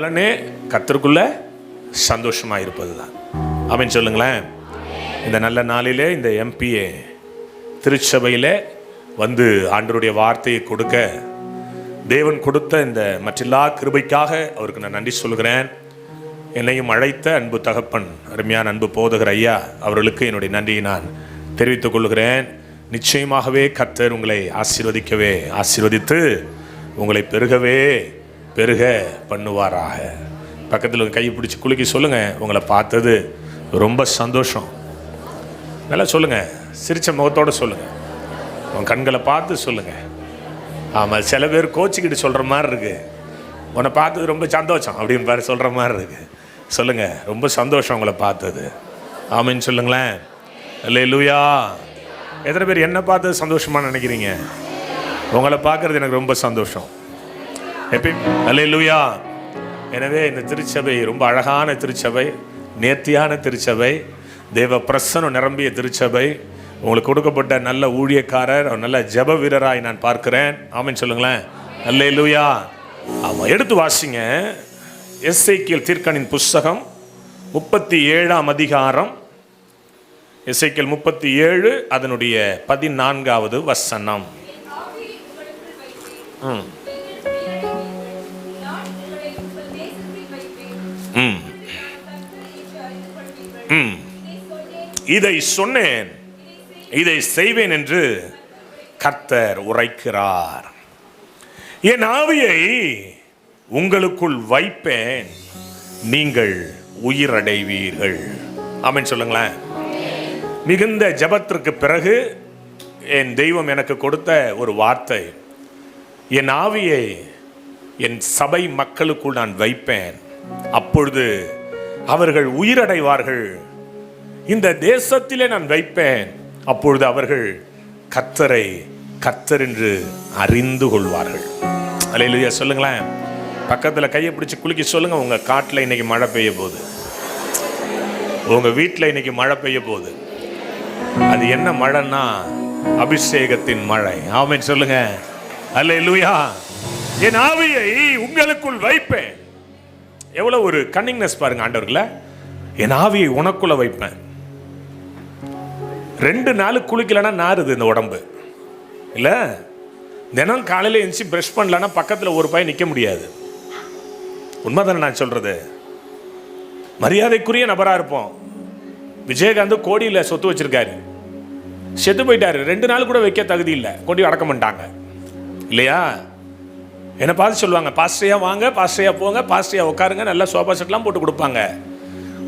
பலனே கர்த்தருக்குள்ள சந்தோஷமா இருப்பது தான். ஆமென் சொல்லுங்களேன். இந்த நல்ல நாளிலே இந்த எம்பிஏ திருச்சபையிலே வந்து ஆண்டவருடைய வார்த்தையை கொடுக்க தேவன் கொடுத்த இந்த மற்றெல்லா கிருபைக்காக அவருக்கு நான் நன்றி சொல்கிறேன். என்னையும் அழைத்த அன்பு தகப்பன், அருமையான அன்பு போதகர் ஐயா அவர்களுக்கு என்னுடைய நன்றியை நான் தெரிவித்துக் கொள்கிறேன். நிச்சயமாகவே கர்த்தர் உங்களை ஆசீர்வதித்து உங்களை பெருக பண்ணுவாராக. பக்கத்தில் கையை பிடிச்சி குலுக்கி சொல்லுங்க, உங்களை பார்த்தது ரொம்ப சந்தோஷம். நல்லா சொல்லுங்க, சிரிச்ச முகத்தோடு சொல்லுங்க, உன் கண்களை பார்த்து சொல்லுங்க. ஆமாம், சில பேர் கோச்சிக்கிட்டு சொல்கிற மாதிரி இருக்கு, உன்னை பார்த்தது ரொம்ப சந்தோஷம் அப்படின்னு பாரு சொல்கிற மாதிரி இருக்கு. சொல்லுங்க, ரொம்ப சந்தோஷம் உங்களை பார்த்தது. ஆமென்னு சொல்லுங்களேன். அல்லேலூயா. எத்தனை பேர் என்னை பார்த்தது சந்தோஷமாக நினைக்கிறீங்க? உங்களை பார்க்கறது எனக்கு ரொம்ப சந்தோஷம். அல்லேலூயா. எனவே இந்த திருச்சபை ரொம்ப அழகான திருச்சபை, நேர்த்தியான திருச்சபை, தேவ பிரசன்னம் நிரம்பிய திருச்சபை. உங்களுக்கு கொடுக்கப்பட்ட நல்ல ஊழியக்காரர், நல்ல ஜெப வீரராய் நான் பார்க்கிறேன். ஆமென் சொல்லுங்களேன். அல்லேலூயா. ஆமாம், எடுத்து வாசிங்க. எசேக்கியேல் தீர்க்கனின் புஸ்தகம் 37ஆம் அதிகாரம், எசேக்கியேல் 37 அதனுடைய 14வது வசனம். இதை சொன்னேன், இதை செய்வேன் என்று கர்த்தர் உரைக்கிறார். என் ஆவியை உங்களுக்குள் வைப்பேன், நீங்கள் உயிரடைவீர்கள். ஆமென் சொல்லுங்களேன். மிகுந்த ஜெபத்திற்கு பிறகு என் தெய்வம் எனக்கு கொடுத்த ஒரு வார்த்தை, என் ஆவியை என் சபை மக்களுக்குள் நான் வைப்பேன், அப்பொழுது அவர்கள் உயிரடைவார்கள். இந்த தேசத்திலே நான் வைப்பேன், அப்பொழுது அவர்கள் கர்த்தரை கர்த்தர் என்று அறிந்து கொள்வார்கள். அல்லேலூயா. சொல்லுங்களேன். பக்கத்தில் கையை பிடிச்சி குலுக்கி சொல்லுங்க, உங்க காட்டில் இன்னைக்கு மழை பெய்ய போகுது, உங்க வீட்டில் இன்னைக்கு மழை பெய்ய போகுது. அது என்ன மழைன்னா அபிஷேகத்தின் மழை. ஆமென் சொல்லுங்க. அல்லேலூயா. என் ஆவியை உங்களுக்குள் வைப்பேன். எவ்வளவு ஒரு கன்னிங்னஸ் பாருங்க ஆண்டவர்களே. என் ஆவியை உனக்குள்ள வைப்பேன். 2 நாள் குளிக்கலன்னா நாறுது இந்த உடம்பு இல்ல. தினம் காலையில் எழுந்துச்சு பிரஷ் பண்ணலன்னா பக்கத்தில் ஒரு பையன் நிற்க முடியாது. உண்மைதானே நான் சொல்றது? மரியாதைக்குரிய நபராக இருப்போம். விஜயகாந்த் கோடியில் சொத்து வச்சிருக்காரு, செத்து போயிட்டாரு, 2 நாள் கூட வைக்க தகுதி இல்லை, கொண்டு அடக்கம் பண்ணிட்டாங்க இல்லையா? என்னை பார்த்து சொல்லுவாங்க, பாஸ்டரையா வாங்க, பாஸ்டரையா போங்க, பாஸ்டரையா உட்காருங்க, நல்லா சோஃபா செட்லாம் போட்டு கொடுப்பாங்க.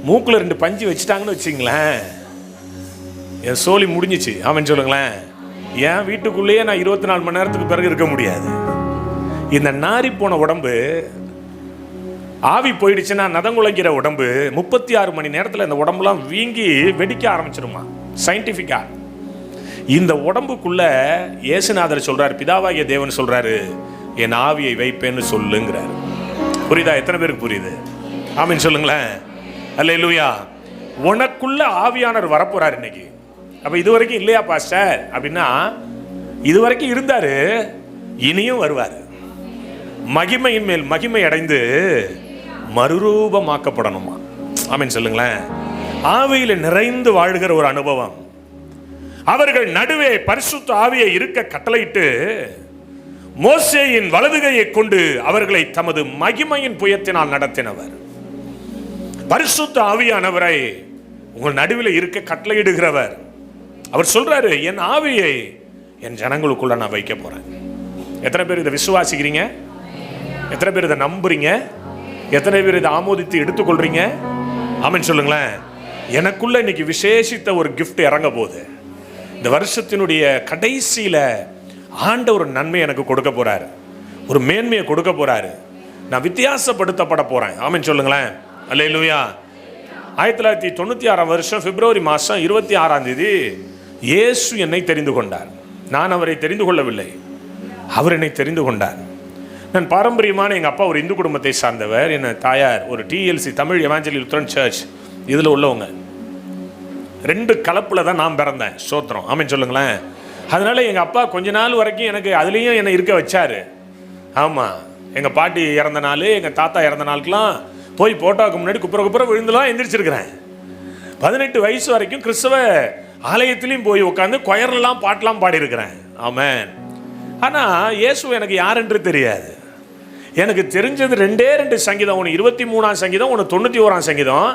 மூக்கில் 2 பஞ்சு வச்சுட்டாங்கன்னு வச்சிங்களேன், என் சோலி முடிஞ்சிச்சு. ஆமென் சொல்லுங்களேன். என் வீட்டுக்குள்ளேயே நான் 24 மணி நேரத்துக்கு பிறகு இருக்க முடியாது. இந்த நாரி போன உடம்பு, ஆவி போயிடுச்சுன்னா நதங்குலைக்கிற உடம்பு 36 மணி நேரத்தில் இந்த உடம்புலாம் வீங்கி வெடிக்க ஆரம்பிச்சிருமா சயின்டிஃபிக்கா. இந்த உடம்புக்குள்ள இயேசுநாதர் சொல்றாரு, பிதாவாகிய தேவன் சொல்றாரு, என் ஆவியை வைப்பேன்னு சொல்லுங்கிறார். புரியுதா? எத்தனை பேருக்கு புரியுது? ஆமென் சொல்லுங்களேன். அல்லேலூயா. உனக்குள்ள ஆவியானவர் வரப்போறாரு இன்னைக்கு. அப்ப இதுவரைக்கும் இல்லையா பாஸ்டர் அப்படின்னா, இதுவரைக்கும் இருந்தாரு, இனியும் வருவார். மகிமையின் மேல் மகிமை அடைந்து மறுரூபமாக்கப்படணுமா. ஆமென் சொல்லுங்களேன். ஆவியில நிறைந்து வாழ்கிற ஒரு அனுபவம். அவர்கள் நடுவே பரிசுத்த ஆவியை இருக்க கட்டளையிட்டு மோசேயின் வலதுகையை கொண்டு அவர்களை தமது மகிமையின் புயத்தினால் நடத்தினவர். பரிசுத்த ஆவியானவரை உங்கள் நடுவில் இருக்க கட்டளையிடுகிறவர். அவர் சொல்றாரு, என் ஆவியை என் ஜனங்களுக்குள்ள நான் வைக்க போறேன். எத்தனை பேர் இதை விசுவாசிக்கிறீங்க? எத்தனை பேர் இதை நம்புறீங்க? எத்தனை பேர் இதை ஆமோதித்து எடுத்துக்கொள்றீங்க? ஆமென் சொல்லுங்களேன். எனக்குள்ள இன்னைக்கு விசேஷித்த ஒரு கிஃப்ட் இறங்க போகுது. இந்த வருஷத்தினுடைய கடைசியில ஆண்டவர் நன்மை எனக்கு கொடுக்க போறாரு, ஒரு மேன்மையை கொடுக்க போறாரு. நான் வித்தியாசப்படுத்தப்பட போறேன். ஆமென் சொல்லுங்களேன். அல்லேலூயா. 1996 வருஷம் பிப்ரவரி மாதம் 26ஆம் தேதி இயேசு என்னை தெரிந்து கொண்டார். நான் அவரை தெரிந்து கொள்ளவில்லை, அவர் என்னை தெரிந்து கொண்டார். நான் பாரம்பரியமான எங்கள் அப்பா ஒரு இந்து குடும்பத்தை சார்ந்தவர், என் தாயார் ஒரு TLC தமிழ் எவாஞ்சலி லுத்தரன் சர்ச் இதில் உள்ளவங்க. 2 கலப்பில் தான் நான் பிறந்தேன். சோத்திரம். ஆமென் சொல்லுங்களேன். அதனால எங்கள் அப்பா கொஞ்ச நாள் வரைக்கும் எனக்கு அதுலேயும் என்னை இருக்க வச்சாரு. ஆமாம், எங்கள் பாட்டி இறந்த நாள், எங்கள் தாத்தா இறந்த நாளுக்கெல்லாம் போய் போட்டோவுக்கு முன்னாடி குப்புற விழுந்துலாம் எந்திரிச்சிருக்கிறேன். 18 வயசு வரைக்கும் கிறிஸ்தவ ஆலயத்திலையும் போய் உட்காந்து கொயர்லாம் பாட்டெலாம் பாடியிருக்கிறேன். ஆமென். ஆனால் இயேசு எனக்கு யார் என்று தெரியாது. எனக்கு தெரிஞ்சது 2 சங்கீதம், ஒன்று 23ஆம் சங்கீதம், ஒன்று 91ஆம் சங்கீதம்.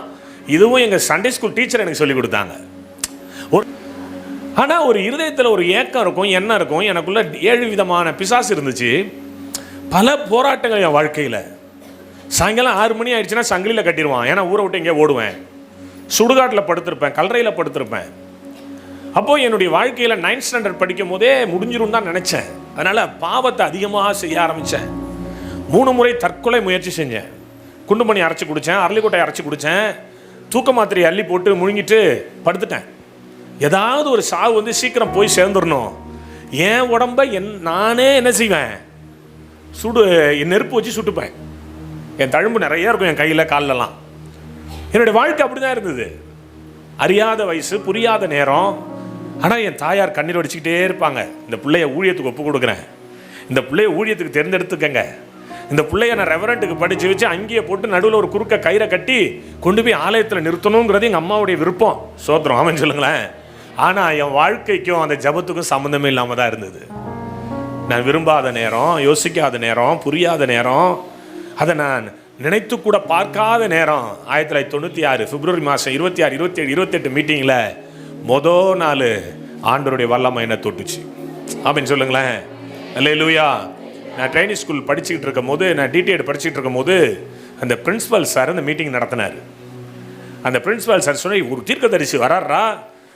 இதுவும் எங்கள் சண்டே ஸ்கூல் டீச்சர் எனக்கு சொல்லி கொடுத்தாங்க. ஆனால் ஒரு இருதயத்தில் ஒரு ஏக்கம் இருக்கும், என்ன இருக்கும். எனக்குள்ள 7 விதமான பிசாசு இருந்துச்சு. பல போராட்டங்கள் என் வாழ்க்கையில். சாயங்காலம் 6 மணி ஆயிடுச்சுன்னா சங்கிலியில் கட்டிடுவான். ஏன்னா ஊரை விட்டு எங்கேயோ ஓடுவேன். சுடுகாட்டில் படுத்திருப்பேன், கல்லறையில் படுத்திருப்பேன். அப்போது என்னுடைய வாழ்க்கையில் 9th ஸ்டாண்டர்ட் படிக்கும் போதே முடிஞ்சிரும் தான் நினச்சேன். அதனால் பாவத்தை அதிகமாக செய்ய ஆரம்பித்தேன். 3 முறை தற்கொலை முயற்சி செஞ்சேன். குண்டுமணி அரைச்சி குடித்தேன், அரளிக்கொட்டை அரைச்சி குடித்தேன், தூக்க மாத்திரையை அள்ளி போட்டு முழுங்கிட்டு படுத்துட்டேன். ஏதாவது ஒரு சாவு வந்து சீக்கிரம் போய் சேர்ந்துடணும். என் உடம்பை நானே என்ன செய்வேன், நெருப்பு வச்சு சுட்டுப்பேன். என் தழும்பு நிறைய இருக்கும் என் கையில் காலிலலாம். என்னுடைய வாழ்க்கை அப்படி தான் இருந்தது. அறியாத வயசு, புரியாத நேரம். ஆனால் என் தாயார் கண்ணீர் வடிச்சுக்கிட்டே இருப்பாங்க. இந்த பிள்ளைய ஊழியத்துக்கு ஒப்பு கொடுக்குறேன், இந்த பிள்ளைய ஊழியத்துக்கு தேர்ந்தெடுத்துக்கங்க, இந்த பிள்ளைய நான் ரெவரண்ட்டுக்கு படித்து வச்சு அங்கேயே போட்டு நடுவில் ஒரு குறுக்க கயிறை கட்டி கொண்டு போய் ஆலயத்தில் நிறுத்தணுங்கிறது எங்கள் அம்மாவுடைய விருப்பம். சோத்திரம், ஆமென் சொல்லுங்களேன். ஆனால் என் வாழ்க்கைக்கும் அந்த ஜபத்துக்கும் சம்மந்தமே இல்லாமல் தான் இருந்தது. நான் விரும்பாத நேரம், யோசிக்காத நேரம், புரியாத நேரம், அதை நான் நினைத்து கூட பார்க்காத நேரம். 1996 பிப்ரவரி மாதம் 26, 27, 28 மீட்டிங்கில் மொதல் நாள் ஆண்டவருடைய வல்லமை என்ன தொட்டுச்சு. அப்படின்னு சொல்லுங்களேன். அல்லேலூயா. நான் ட்ரைனிங் ஸ்கூல் படிச்சுக்கிட்டு இருக்கும் போது, நான் டிடிஎட் படிச்சுக்கிட்டு இருக்கும் போது அந்த பிரின்ஸிபல் சார் அந்த மீட்டிங் நடத்தினார். அந்த பிரின்ஸிபல் சார் சொன்ன, ஒரு தீர்க்கதரிசி வராரா,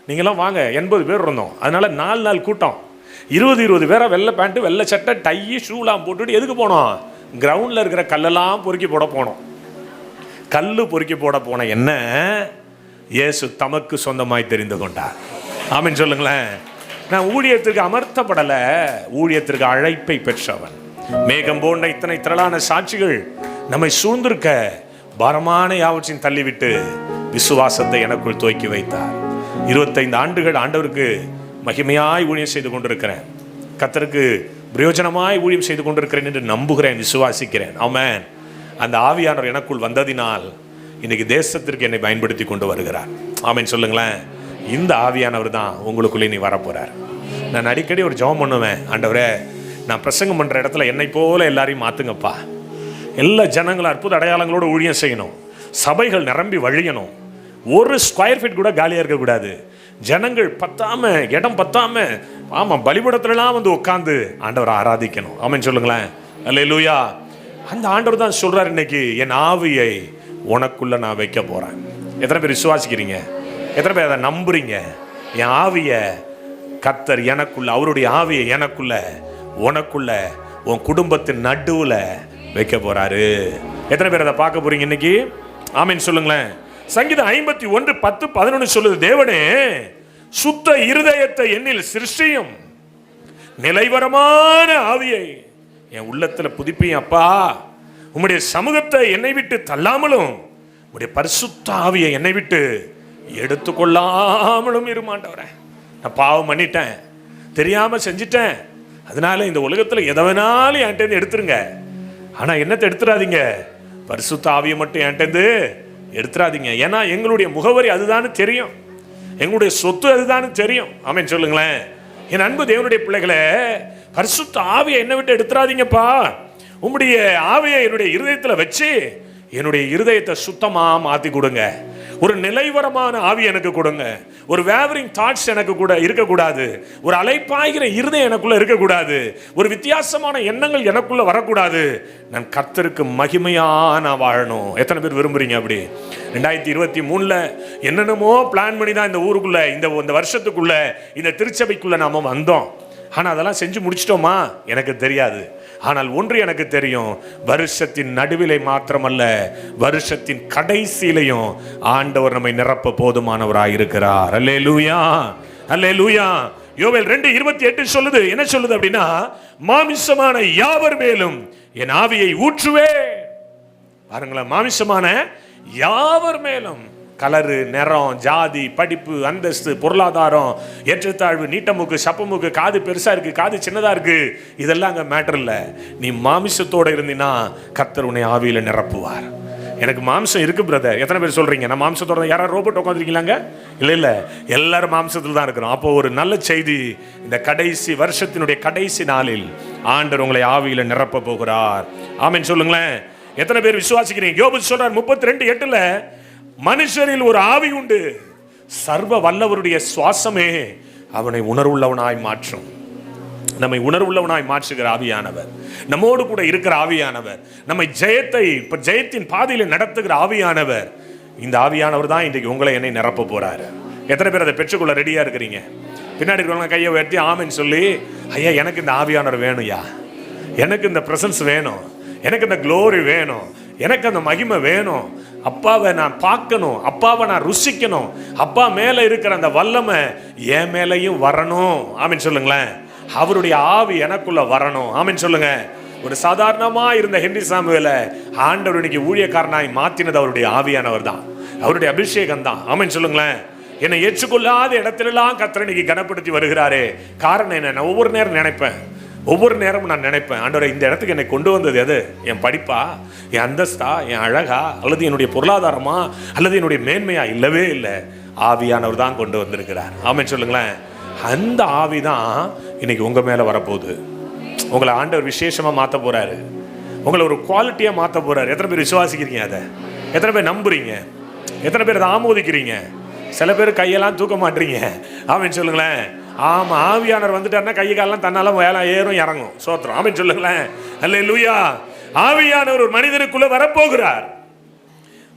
நீங்களாம் வாங்க. 80 பேர் இருந்தோம். அதனால் 4 நாள் கூட்டம். 20 பேரை வெள்ளை பேண்ட்டு, வெள்ளை சட்டை, டை, ஷூலாம் போட்டுட்டு எதுக்கு போனோம்? கிரவுண்டில் இருக்கிற கல்லெல்லாம் பொறுக்கி போட போனோம். கல் பொறுக்கி போட போன என்ன இயேசு தமக்கு சொந்தமாய் தெரிந்து கொண்டார். ஆமென் சொல்லுங்களேன். நான் ஊழியத்திற்கு அமர்த்தப்படலை, ஊழியத்திற்கு அழைப்பை பெற்றவன். மேகம் போன்ற இத்தனை திரளான சாட்சிகள் நம்மை சூழ்ந்திருக்க பாரமான யாவற்றையும் தள்ளிவிட்டு விசுவாசத்தை எனக்குள் துவக்கி வைத்தார். 25 ஆண்டுகள் ஆண்டவருக்கு மகிமையாய் ஊழியம் செய்து கொண்டிருக்கிறேன். கர்த்தருக்கு பிரயோஜனமாய் ஊழியம் செய்து கொண்டிருக்கிறேன் என்று நம்புகிறேன், விசுவாசிக்கிறேன். ஆமென். அந்த ஆவியானவர் எனக்குள் வந்ததினால் இன்னைக்கு தேசத்திற்கு என்னை பயன்படுத்தி கொண்டு வருகிறார். ஆமென் சொல்லுங்களேன். இந்த ஆவியானவர் தான் உங்களுக்குள்ளே நீ வரப்போறார். நான் அடிக்கடி ஒரு ஜெபம் பண்ணுவேன், ஆண்டவரே நான் பிரசங்கம் பண்ணுற இடத்துல என்னை போல எல்லாரையும் மாற்றுங்கப்பா. எல்லா ஜனங்களும் அற்புத அடையாளங்களோடு ஊழியம் செய்யணும், சபைகள் நிரம்பி வழியணும், ஒரு ஸ்கொயர் ஃபீட் கூட காலியாக இருக்கக்கூடாது, ஜனங்கள் இடம் பத்தாம ஆமாம் பலிபீடத்துலலாம் வந்து உட்காந்து ஆண்டவரை ஆராதிக்கணும். ஆமென் சொல்லுங்களேன். அல்லேலூயா. அந்த ஆண்டவர் தான் சொல்றார், இன்னைக்கு என் ஆவியை உனக்குள்ள நான் வைக்க போறேன். எத்தனை பேர் விசுவாசிக்கிறீங்க? எத்தனை பேர் அதை நம்புறீங்க? என் ஆவியை கர்த்தர் எனக்குள்ள, அவருடைய ஆவியை எனக்குள்ள, உனக்குள்ள, உன் குடும்பத்தின் நடுவில் வைக்க போறாரு. எத்தனை பேர் அதை பார்க்க போறீங்க இன்னைக்கு? ஆமென் சொல்லுங்களேன். சங்கீதம் 51:10-11 சொல்லுது, தேவனே சுத்த இருதயத்தை என்னில் சிருஷ்டியும், நிலைவரமான ஆவியை என் உள்ளத்துல புதுப்பியும். அப்பா உம்முடைய சமூகத்தை என்னை விட்டு தள்ளாமலும், உம்முடைய பரிசுத்த ஆவியை என்னை விட்டு எடுத்துக்கொள்ளாமலும் இருமாண்டவரே. நான் பாவம் பண்ணிட்டேன், தெரியாம செஞ்சிட்டேன், அதனால இந்த உலகத்துல எதை வேணாலும் என்கிட்ட எடுத்துருங்க. ஆனா என்னத்தை எடுத்துடாதீங்க, பரிசுத்த ஆவியை மட்டும் என்கிட்ட எடுத்துடாதீங்க. ஏன்னா எங்களுடைய முகவரி அதுதான்னு தெரியும், எங்களுடைய சொத்து அதுதான்னு தெரியும். ஆமென் சொல்லுங்களேன். என் அன்பு தேவனுடைய பிள்ளைகளே, பரிசுத்த ஆவியை என்னை விட்டு எடுத்துடாதீங்கப்பா. உம்முடைய ஆவியை என்னுடைய இருதயத்தில் வச்சு என்னுடைய இருதயத்தை சுத்தமா மாத்தி கொடுங்க. ஒரு நிலைவரமான ஆவி எனக்கு கொடுங்க. ஒரு வேவரிங் தாட்ஸ் எனக்கு கூட இருக்கக்கூடாது. ஒரு அலைப்பாய்கிற இருதயம் எனக்குள்ள இருக்கக்கூடாது. ஒரு வித்தியாசமான எண்ணங்கள் எனக்குள்ள வரக்கூடாது. நான் கர்த்தருக்கு மகிமையா நான் வாழணும். எத்தனை பேர் விரும்புறீங்க அப்படி? 2023 என்னென்னமோ பிளான் பண்ணி தான் இந்த ஊருக்குள்ள, இந்த வருஷத்துக்குள்ள, இந்த திருச்சபைக்குள்ள நாம வந்தோம். ஆனால் அதெல்லாம் செஞ்சு முடிச்சிட்டோமா எனக்கு தெரியாது. ஆனால் ஒன்று எனக்கு தெரியும், வருஷத்தின் நடுவிலே மாத்திரமல்ல, வருஷத்தின் கடைசியிலையும் ஆண்டவர் நம்மை நிரப்ப போதுமானவராய் இருக்கிறார். அல்லேலூயா, அல்லேலூயா. யோவேல் 2:28 சொல்லுது. என்ன சொல்லுது அப்படின்னா, மாமிசமான யாவர் மேலும் என் ஆவியை ஊற்றுவே. பாருங்களேன், மாமிசமான யாவர் மேலும் கலரு, நிறம், ஜாதி, படிப்பு, அந்தஸ்து, பொருளாதாரம், ஏற்றத்தாழ்வு, நீட்டமுக்கு, சப்பமுக்கு, காது பெருசா இருக்கு, காது சின்னதா இருக்கு, இதெல்லாம் அங்க மேட்டர் இல்லை. நீ மாமிசத்தோட இருந்தீன்னா கர்த்தர் உன்னை ஆவியில நிரப்புவார். எனக்கு மாம்சம் இருக்கு பிரதர், எத்தனை பேர் சொல்றீங்க? நான் மாம்சத்தோட, யாராவது ரோபோட் உட்காந்துருக்கீங்களாங்க? இல்லை, எல்லாரும் மாம்சத்தில் தான் இருக்கிறோம். அப்போ ஒரு நல்ல செய்தி, இந்த கடைசி வருஷத்தினுடைய கடைசி நாளில் ஆண்டவர் உங்களை ஆவியில நிரப்ப போகிறார். ஆமென் சொல்லுங்களேன். எத்தனை பேர் விசுவாசிக்கிறீங்க? யோபு சொல்றார் 32:8, மனுஷரில் ஒரு ஆவி உண்டு, சர்வ வல்லவருடைய சுவாசமே அவனை உணர்வுள்ளவனாய் மாற்றும். நம்மை உணர்வுள்ளவனாய் மாற்றுகிற ஆவியானவர், நம்மோடு கூட இருக்கிற ஆவியானவர், நம்மை ஜெயத்தின் பாதையில் நடத்துகிற ஆவியானவர், இந்த ஆவியானவர் தான் இன்றைக்கு உங்களை என்னை நிரப்ப போறாரு. எத்தனை பேர் அதை பெற்றுக்கொள்ள ரெடியா இருக்கிறீங்க? பின்னாடி இருக்கிறவங்க கையை உயர்த்தி ஆமென் சொல்லி, ஐயா எனக்கு இந்த ஆவியானவர் வேணும்யா, எனக்கு இந்த பிரசன்ஸ் வேணும், எனக்கு இந்த க்ளோரி வேணும், எனக்கு அந்த மகிமை வேணும், அப்பாவை நான் பார்க்கணும், அப்பாவை நான் ருசிக்கணும், அப்பா மேல இருக்கிற அந்த வல்லமை என் மேலையும் வரணும். ஆமென் சொல்லுங்களேன். அவருடைய ஆவி எனக்குள்ள வரணும். ஆமென் சொல்லுங்க. ஒரு சாதாரணமா இருந்த ஹென்றி சாமுவேலை ஆண்டவர் இன்னைக்கு ஊழியக்காரனாய் மாத்தினது அவருடைய ஆவியானவர் தான், அவருடைய அபிஷேகம் தான். ஆமென் சொல்லுங்களேன். என்னை ஏற்றுக்கொள்ளாத இடத்திலெல்லாம் கர்த்தர் இன்னைக்கு கனப்படுத்தி வருகிறாரே. காரணம் என்ன? நான் ஒவ்வொரு நேரமும் நான் நினைப்பேன், ஆண்டவரே இந்த இடத்துக்கு என்னை கொண்டு வந்தது எது? என் படிப்பா, என் அந்தஸ்தா, என் அழகா, அல்லது என்னுடைய பொருளாதாரமா, அல்லது என்னுடைய மேன்மையா? இல்லவே இல்லை, ஆவியானவர் தான் கொண்டு வந்திருக்கிறார். ஆமென் சொல்லுங்களேன். அந்த ஆவி தான் இன்னைக்கு உங்க மேல வரப்போகுது. உங்களை ஆண்டவர் விசேஷமா மாற்ற போறாரு, உங்களை ஒரு குவாலிட்டியா மாற்ற போறாரு. எத்தனை பேர் விசுவாசிக்கிறீங்க? அதை எத்தனை பேர் நம்புறீங்க? எத்தனை பேர் அதை ஆமோதிக்கிறீங்க? சில பேர் கையெல்லாம் தூக்க மாட்டீங்க. ஆமென் சொல்லுங்களேன். ஆமா, ஆவியானவர் வந்துட்டாருன்னா கை காலெல்லாம் தன்னால வேலை ஏறும் இறங்கும். சோத்திரம். ஆமென் சொல்லுங்களேன். அல்லேலூயா. ஆவியானவர் ஒரு மனிதனுக்குள்ள வரப்போகிறார்.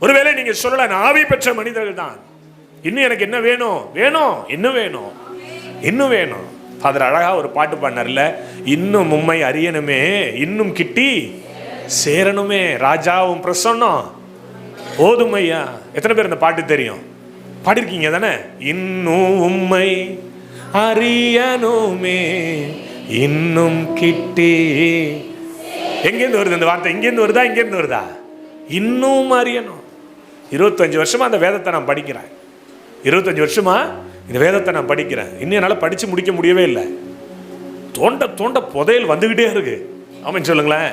ஒருவேளை நீங்க சொல்லலாம், ஆவி பெற்ற மனிதர்கள் தான், இன்னும் எனக்கு என்ன வேணும்? இன்னும் வேணும். ஃபாதர் அழகா ஒரு பாட்டு பாடினார்ல, இன்னும் உம்மை அறியணுமே, இன்னும் கிட்டி சேரணுமே, ராஜாவும் பிரசன்னம் போதுமையா. எத்தனை பேர் இந்த பாட்டு தெரியும்? பாடிருக்கீங்க தானே? இன்னும் உம்மை அறியணுமே, இன்னும் கிட்டி. எங்கேருந்து வருது இந்த வார்த்தை? இங்கேருந்து வருதா? இன்னும் அறியணும். 25 வருஷமா அந்த வேதத்தை நான் படிக்கிறேன். 25 வருஷமா இந்த வேதத்தை நான் படிக்கிறேன். இன்னும் என்னால் படிச்சு முடிக்க முடியவே இல்லை. தோண்ட புதையல் வந்துகிட்டே இருக்கு. ஆமென் சொல்லுங்களேன்.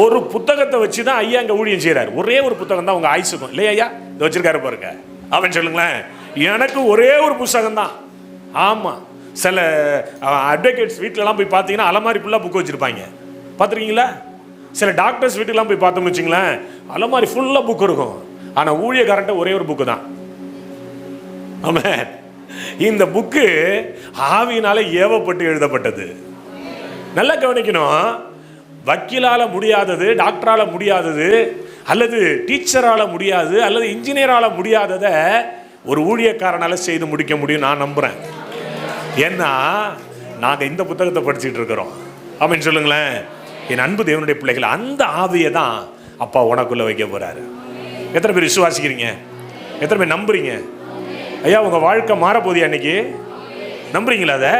ஒரு புத்தகத்தை வச்சு தான் ஐயா அங்கே ஊழியம் செய்கிறார். ஒரே ஒரு புத்தகம் தான் உங்க ஆயுசுக்கும் இல்லையா? ஐயா இதை வச்சிருக்காரு பாருங்க. ஆமென் சொல்லுங்களேன். எனக்கு ஒரே ஒரு புத்தகம் தான். ஆமா, சில அட்வொகேட்ஸ் வீட்டிலலாம் போய் பார்த்தீங்கன்னா அலமாரி ஃபுல்லாக புக் வச்சிருப்பாங்க, பார்த்துருக்கீங்களா? சில டாக்டர்ஸ் வீட்டுக்கெல்லாம் போய் பார்த்தோம்னு வச்சுங்களேன், அலமாரி ஃபுல்லாக புக் இருக்கும். ஆனால் ஊழியக்காரன்ட்ட ஒரே ஒரு புக்கு தான். ஆமாம், இந்த புக்கு ஆவியினால ஏவப்பட்டு எழுதப்பட்டது. நல்லா கவனிக்கணும். வக்கீலால முடியாதது, டாக்டரால முடியாதது, அல்லது டீச்சரால முடியாது, அல்லது இன்ஜினியரால முடியாததை ஒரு ஊழியக்காரனால செய்து முடிக்க முடியும் நான் நம்புறேன். ஏன்னா நாங்க இந்த புத்தகத்தை படிச்சுட்டு இருக்கிறோம். ஆமென் சொல்லுங்களேன். என் அன்பு தேவனுடைய பிள்ளைகள், அந்த ஆவியை தான் அப்பா உனக்குள்ள வைக்க போறாரு. எத்தனை பேர் விசுவாசிக்கிறீங்க? எத்தனை பேர் நம்புறீங்க? ஐயா உங்க வாழ்க்கை மாறப்போகுது அன்னைக்கு, நம்புறீங்களா? அதை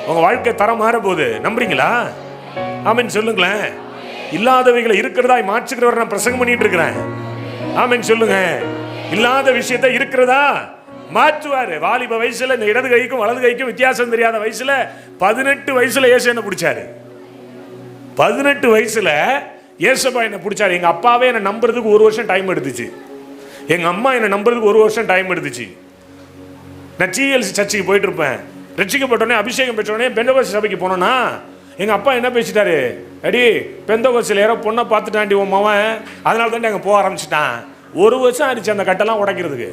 உங்க வாழ்க்கை தரம் மாறப்போகுது, நம்புறீங்களா? ஆமென் சொல்லுங்களேன். இல்லாதவைகளை இருக்கிறதாய் மாற்றுகிறவர் நான் பிரசங்கம் பண்ணிட்டு இருக்கிறேன். ஆமென் சொல்லுங்க. இல்லாத விஷயத்தை இருக்கிறதா மாற்றுவாரு. வாலிப வயசுல இந்த இடது கைக்கும் வலது கைக்கும் வித்தியாசம் தெரியாத வயசுல 18 வயசுல இயேசு என்ன பிடிச்சாரு. 18 வயசுல இயேசுப்பா என்ன பிடிச்சாரு. எங்க அப்பாவே என்ன நம்புறதுக்கு 1 வருஷம் டைம் எடுத்துச்சு. எங்க அம்மா என்ன நம்புறதுக்கு 1 வருஷம் டைம் எடுத்துச்சு. நான் டிஎல்சி சர்ச்சுக்கு போயிட்டு இருப்பேன். ரட்சிக்கப்பட்டோடனே அபிஷேகம் பெற்றோடனே பெந்தகோஸ்தே சபைக்கு போனோன்னா எங்க அப்பா என்ன பேசிட்டாரு, அடி பெந்தகோஸ்தேல யாரோ பொண்ணை பார்த்துட்டாண்டி உன் மவன், அதனால தான் அங்கே போக ஆரம்பிச்சிட்டான். 1 வருஷம் ஆயிடுச்சு அந்த கட்டெல்லாம் உடைக்கிறதுக்கு.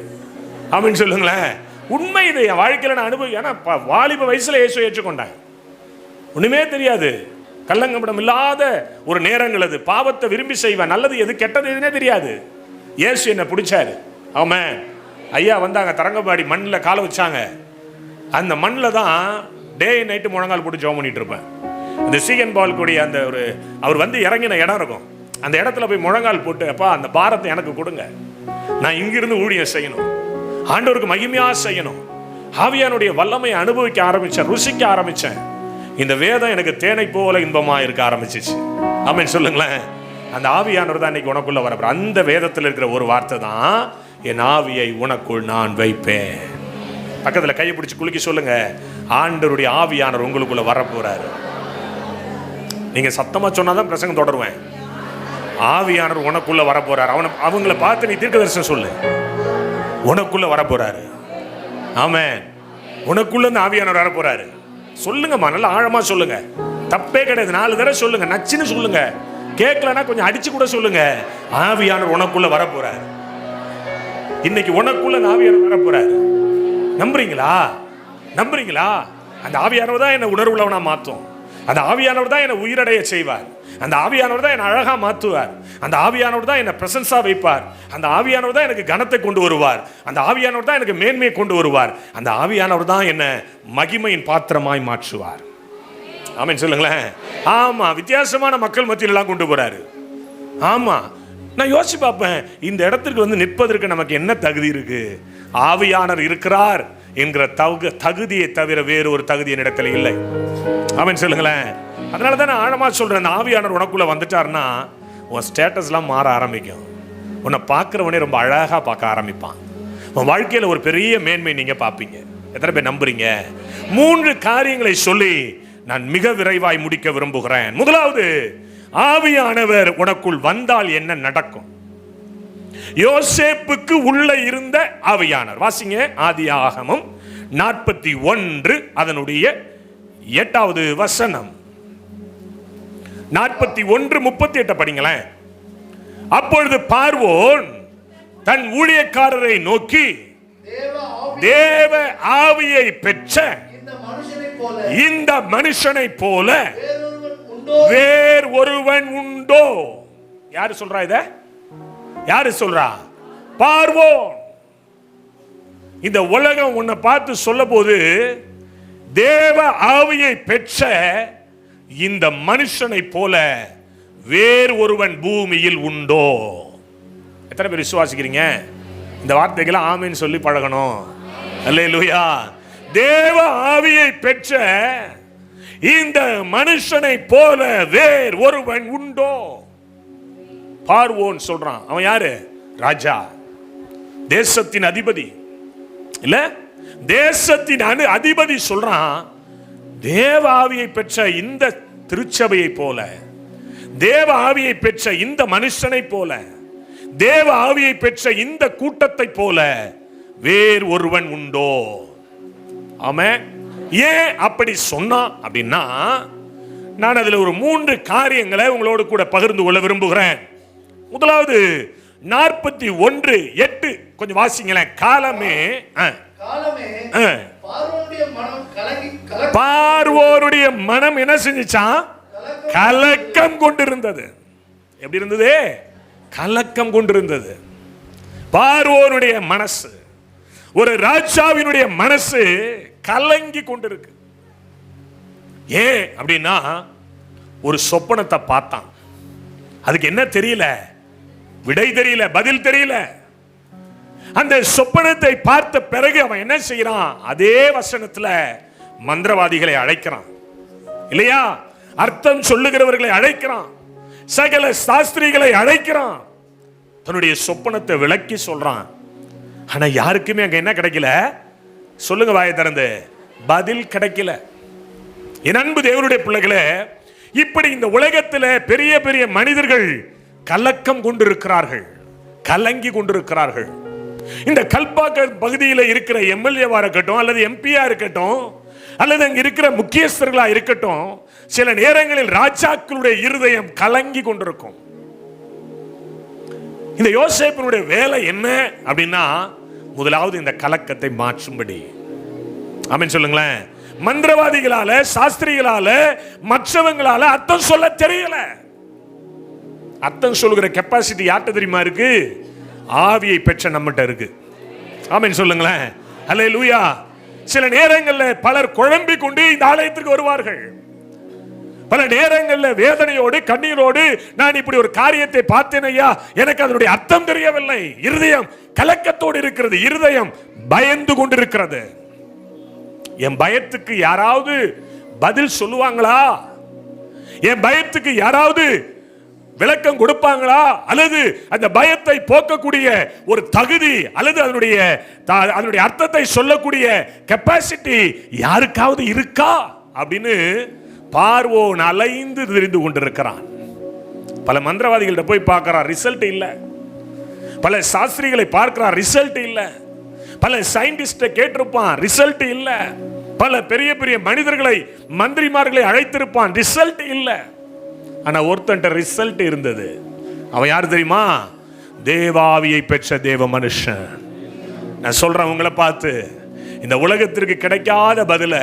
அப்படின்னு சொல்லுங்களேன். உண்மை இது. என் வாழ்க்கையில் நான் அனுபவி. ஏன்னா வாலிப வயசுல இயேசுவை ஏற்றுக்கொண்டேன். ஒண்ணுமே தெரியாது, கள்ளங்கப்படம் இல்லாத ஒரு நேரங்கள் அது. பாவத்தை விரும்பி செய்வேன், நல்லது எது கெட்டது எதுனே தெரியாது. இயேசு என்ன பிடிச்சாரு. ஆமாம், ஐயா வந்தாங்க, தரங்கம்பாடி மண்ணில் காலை வச்சாங்க. அந்த மண்ணில் தான் டே நைட்டு முழங்கால் போட்டு ஜெபம் பண்ணிட்டு இருப்பேன். இந்த சீகன் பால் கூடிய அந்த ஒரு அவர் வந்து இறங்கின இடம் இருக்கும். அந்த இடத்துல போய் முழங்கால் போட்டு, அப்பா அந்த பாரத்தை எனக்கு கொடுங்க, நான் இங்கிருந்து ஊழியம் செய்யணும், ஆண்டவருக்கு மகிமையா செய்யணும், ஆவியானுடைய வல்லமையை அனுபவிக்க ஆரம்பிச்சேன், ருசிக்க ஆரம்பிச்சேன். இந்த வேதம் எனக்கு தேனை போல இன்பமா இருக்க ஆரம்பிச்சிச்சு. ஆமென் சொல்லுங்களேன். அந்த ஆவியானவர் தான் இன்னைக்கு உனக்குள்ள வர. அந்த வேதத்தில் இருக்கிற ஒரு வார்த்தை தான் என் ஆவியை உனக்குள் நான் வைப்பேன். பக்கத்தில் கையை பிடிச்சி குலுக்கி சொல்லுங்க, ஆண்டவருடைய ஆவியானவர் உங்களுக்குள்ள வர போறாரு. நீங்க சத்தமா சொன்னாதான் பிரசங்கம் தொடருவேன். ஆவியானவர் உனக்குள்ள வர போறாரு. அவங்கள பார்த்து நீ தீர்க்க தரிசனம் சொல்லு, உனக்குள்ள வர போறாரு. ஆமென். உனக்குள்ள இந்த ஆவியானவர் வர போறாரு. சொல்லுங்கம்மா, நல்லா ஆழமா சொல்லுங்க, தப்பே கிடையாது. 4 தடவை சொல்லுங்க, நச்சுன்னு சொல்லுங்க. கேட்கலன்னா கொஞ்சம் அடிச்சு கூட சொல்லுங்க. ஆவியானவர் உனக்குள்ள வர போறாரு. இன்னைக்கு உனக்குள்ள ஆவியானவர் வர போறாரு. நம்புறீங்களா? நம்புறீங்களா? அந்த ஆவியானவர் தான் என்ன உணர்வுள்ளவனா மாத்தும். அந்த ஆவியானவர் தான் என்ன உயிரடைய செய்வார். அந்த ஆவியானவர் தான் என்ன அழகா மாற்றுவார். அந்த ஆவியானவர் தான் என்ன பிரசன்ஸா வைப்பார். அந்த ஆவியானவர் தான் எனக்கு கனத்தை கொண்டு வருவார். அந்த ஆவியானவர் தான் எனக்கு மேன்மையை கொண்டு வருவார். அந்த ஆவியானவர் தான் என்ன மகிமையின் பாத்திரமாய் மாற்றுவார். ஆமென் சொல்லுங்களேன். ஆமா, வித்தியாசமான மக்கள் மத்தியில எல்லாம் கொண்டு போறாரு. ஆமா, நான் யோசிச்சு பார்ப்பேன், இந்த இடத்துக்கு வந்து நிற்பதற்கு நமக்கு என்ன தகுதி இருக்கு? ஆவியானவர் இருக்கிறார் என்கிற தகுதியை தவிர வேறு ஒரு தகுதி என்னிடத்தில் இல்லை. ஆமென் சொல்லுங்களேன். அதனால தான் நான் ஆழமா சொல்றேன், அந்த ஆவியானவர் உனக்குள்ள வந்துட்டாருன்னா உன் ஸ்டேட்டஸ்லாம் மாற ஆரம்பிக்கும். உன்னை பார்க்குறவனே ரொம்ப அழகா பார்க்க ஆரம்பிப்பான். உன் வாழ்க்கையில் ஒரு பெரிய மேன்மை நீங்க பார்ப்பீங்க. எத்தனை பேர் நம்புறீங்க? 3 காரியங்களை சொல்லி நான் மிக விரைவாய் முடிக்க விரும்புகிறேன். முதலாவது, ஆவியானவர் உனக்குள் வந்தால் என்ன நடக்கும்? யோசேப்புக்கு உள்ள இருந்த ஆவியானவர். வாசிங்க, ஆதியாகமம் 41 அதனுடைய 8வது வசனம். 41:38 படிங்களேன். அப்பொழுது பார்வோன் தன் ஊழியக்காரரை நோக்கி, தேவ ஆவியை பெற்ற இந்த மனுஷனை போல வேறு ஒருவன் உண்டோ? யாரு சொல்றா இத? யாரு சொல்றா? பார்வோன். இந்த உலகம் உன்னை பார்த்து சொல்ல போது, தேவ ஆவியை பெற்ற இந்த மனுஷனை போல வேறு ஒருவன் பூமியில் உண்டோ? எத்தனை பேர் விசுவாசிக்கிறீங்க? இந்த வார்த்தைகளை ஆமீன் சொல்லி பழகணும். அல்லேலூயா. தேவ ஆவியை பெற்ற இந்த மனுஷனை போல வேறு ஒருவன் உண்டோ? பார்வோன் சொல்றான். அவன் யாரு? ராஜா, தேசத்தின் அதிபதி. இல்ல, தேசத்தின் அதிபதி சொல்றான், தேவ ஆவியை பெற்ற இந்த திருச்சபையை போல, தேவ ஆவியை பெற்ற இந்த மனுஷனை போல, தேவ ஆவியை பெற்ற இந்த கூட்டத்தை போல வேறு ஒருவன் உண்டோ? ஆமென். ஏன் அப்படி சொன்னா அப்படின்னா, நான் அதுல ஒரு 3 காரியங்களை உங்களோடு கூட பகிர்ந்து கொள்ள விரும்புகிறேன். முதலாவது 41:8 கொஞ்சம் வாசிங்களேன். காலமே பார்வோருடைய மனம் என்ன செஞ்சுச்சான்? கலக்கம் கொண்டிருந்தது. எப்படி இருந்தது? கலக்கம் கொண்டிருந்தது. பார்வோருடைய மனசு, ஒரு ராஜாவினுடைய மனசு கலங்கி கொண்டிருக்கு. ஏன் அப்படின்னா, ஒரு சொப்பனத்தை பார்த்தான். அதுக்கு என்ன தெரியல, விடை தெரியல, பதில் தெரியல. அந்த சொப்பனத்தை பார்த்த பிறகு அவன் என்ன செய்யறான்? அதே வசனத்துல மந்திரவாதிகளை அழைக்கிறான், இல்லையா? அர்த்தம் சொல்லுகிறவர்களை அழைக்கிறான், சகல சாஸ்திரிகளை அழைக்கிறான், தன்னுடைய சொப்பனத்தை விளக்கி சொல்றான். ஆனா யாருக்குமே அங்க என்ன கிடைக்கல? சொல்லுங்க வாயை திறந்து. பதில் கிடைக்கல. என் அன்பு தேவனுடைய பிள்ளைகளே, இப்படி இந்த உலகத்தில் பெரிய பெரிய மனிதர்கள் கலக்கம் கொண்டிருக்கிறார்கள், கலங்கி கொண்டிருக்கிறார்கள். இந்த கல்பாக்க பகுதியில் இருக்கிற எம்எல்ஏவா இருக்கட்டும், அல்லது எம்பியா இருக்கட்டும், அல்லது அங்க இருக்கிற முக்கியஸ்தர்களா இருக்கட்டும், சில நேரங்களில் ராஜாக்களுடைய இருதயம் கலங்கி கொண்டிருக்கும். இந்த யோசேப்பினுடைய வேலை என்ன அப்படின்னா, முதலாவது இந்த கலக்கத்தை மாற்றும்படி. ஆமென் சொல்லுங்களேன். மந்திரவாதிகளால, சாஸ்திரிகளால, மற்றவங்களால அர்த்தம் சொல்ல தெரியல. அர்த்தம் சொல்லுகிற கெப்பாசிட்டி யார்கிட்ட தெரியுமா இருக்கு? ஆவியை பெற்ற நம்மகிட்ட இருக்கு. ஆமென் சொல்லுங்களேன். அல்லேலூயா. சில நேரங்களில் பலர் குழம்பி கொண்டு இந்த ஆலயத்திற்கு வருவார்கள். பல நேரங்களில் வேதனையோடு, கண்ணீரோடு, நான் இப்படி ஒரு காரியத்தை பார்த்தேன் ஐயா, எனக்கு அதனுடைய அர்த்தம் தெரியவில்லை. இருதயம் கலக்கத்தோடு இருக்கிறது, இருதயம் பயந்து கொண்டிருக்கிறது. என் பயத்துக்கு யாராவது பதில் சொல்லுவாங்களா? என் பயத்துக்கு யாராவது விளக்கம் கொடுப்பாங்களா, அல்லது அந்த பயத்தை போக்கக்கூடிய ஒரு தகுதி அல்லது அதனுடைய அர்த்தத்தை சொல்லக்கூடிய கெப்பாசிட்டி யாருக்காவது இருக்கா அப்படின்னு பார்வோன் அலைந்து திரிந்து கொண்டிருக்கிறான். பல மந்திரவாதிகள்ட்ட போய் பார்க்கிறான், ரிசல்ட் இல்ல. பல சாஸ்திரிகளை பார்க்கிறான், ரிசல்ட் இல்ல. பல சயின்டிஸ்ட கேட்டிருப்பான், ரிசல்ட் இல்ல. பல பெரிய பெரிய மனிதர்களை மந்திரிமார்களை அழைத்திருப்பான், ரிசல்ட் இல்ல. ஆனா ஒருத்தன்ட்ட ரிசல்ட் இருந்தது. அவன் யார் தெரியுமா? தேவாவியை பெற்ற தேவ மனுஷன். நான் சொல்றேன் உங்களை பார்த்து, இந்த உலகத்திற்கு கிடைக்காத பதில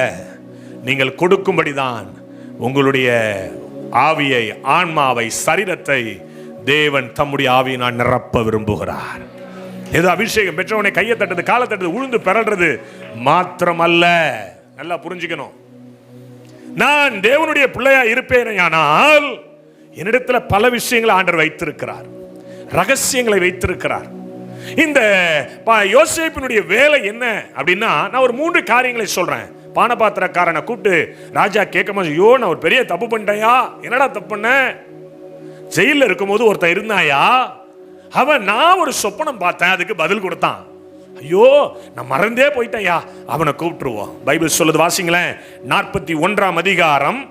நீங்கள் கொடுக்கும்படிதான் உங்களுடைய ஆவியை, ஆன்மாவை, சரீரத்தை தேவன் தம்முடைய ஆவியினால் நிரப்ப விரும்புகிறார். ஏதோ அபிஷேகம் பெற்றவனை கையை தட்டுறது, காலை தட்டுறது, உழுந்து பெறறது மாத்திரமல்ல. நல்லா புரிஞ்சுக்கணும். நான் தேவனுடைய பிள்ளையா இருப்பேனால் என்னிடத்துல பல விஷயங்களை ஆண்டவர் வைத்திருக்கிறார், ரகசியங்களை வைத்திருக்கிறார். இந்த யோசேப்பினுடைய வேலை என்ன அப்படின்னா, நான் ஒரு 3 காரியங்களை சொல்றேன். பானபாத்திரக்காரனை கூப்பிட்டு ராஜா கேட்கும், ஐயோ நான் ஒரு பெரிய தப்பு பண்ணிட்டேயா. என்னடா தப்பு பண்ண? ஜெயில இருக்கும்போது ஒருத்தன் இருந்தாயா, அவன் நான் ஒரு சொப்பனம் பார்த்தேன், அதுக்கு பதில் கொடுத்தான். ஐயோ நான் மறந்தே போயிட்டேயா, அவனை கூப்பிட்டுருவோம். பைபிள் சொல்லுது, வாசிங்களேன். 41ஆம் அதிகாரம்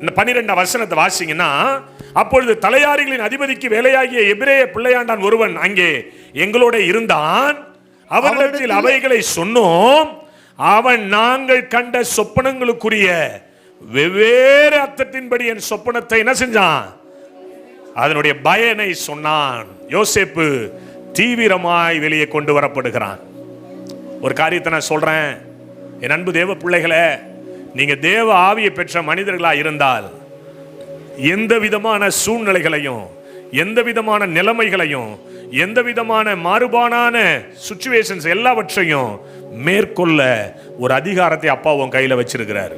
12ஆம் வசனத்தை வாசிங்கன்னா, அப்பொழுது தலையாரிகளின் அதிபதிக்கு வேலையாகிய எபிரேய பிள்ளையாண்டான் ஒருவன் அங்கே எங்களோட இருந்தான். அவனிடத்தில் அவைகளை சொன்னோம். அவன் நாங்கள் கண்ட சொப்பனங்களுக்குரிய வெவ்வேறு அர்த்தத்தின்படி என் சொப்பனத்தை என்ன செஞ்சான், அதனுடைய பயனை சொன்னான். யோசேப்பு தீவிரமாய் வெளியே கொண்டு வரப்படுகிறான். ஒரு காரியத்தை நான் சொல்றேன், என் அன்பு தேவ பிள்ளைகளே, நீங்க தேவ ஆவியை பெற்ற மனிதர்களா இருந்தால் எந்த விதமான சூழ்நிலைகளையும், எந்த விதமான நிலைமைகளையும், எந்த விதமான மாறுபாடான சிச்சுவேஷன்ஸ் எல்லாவற்றையும் மேற்கொள்ள ஒரு அதிகாரத்தை அப்பா உன் கையில வச்சிருக்கிறார்.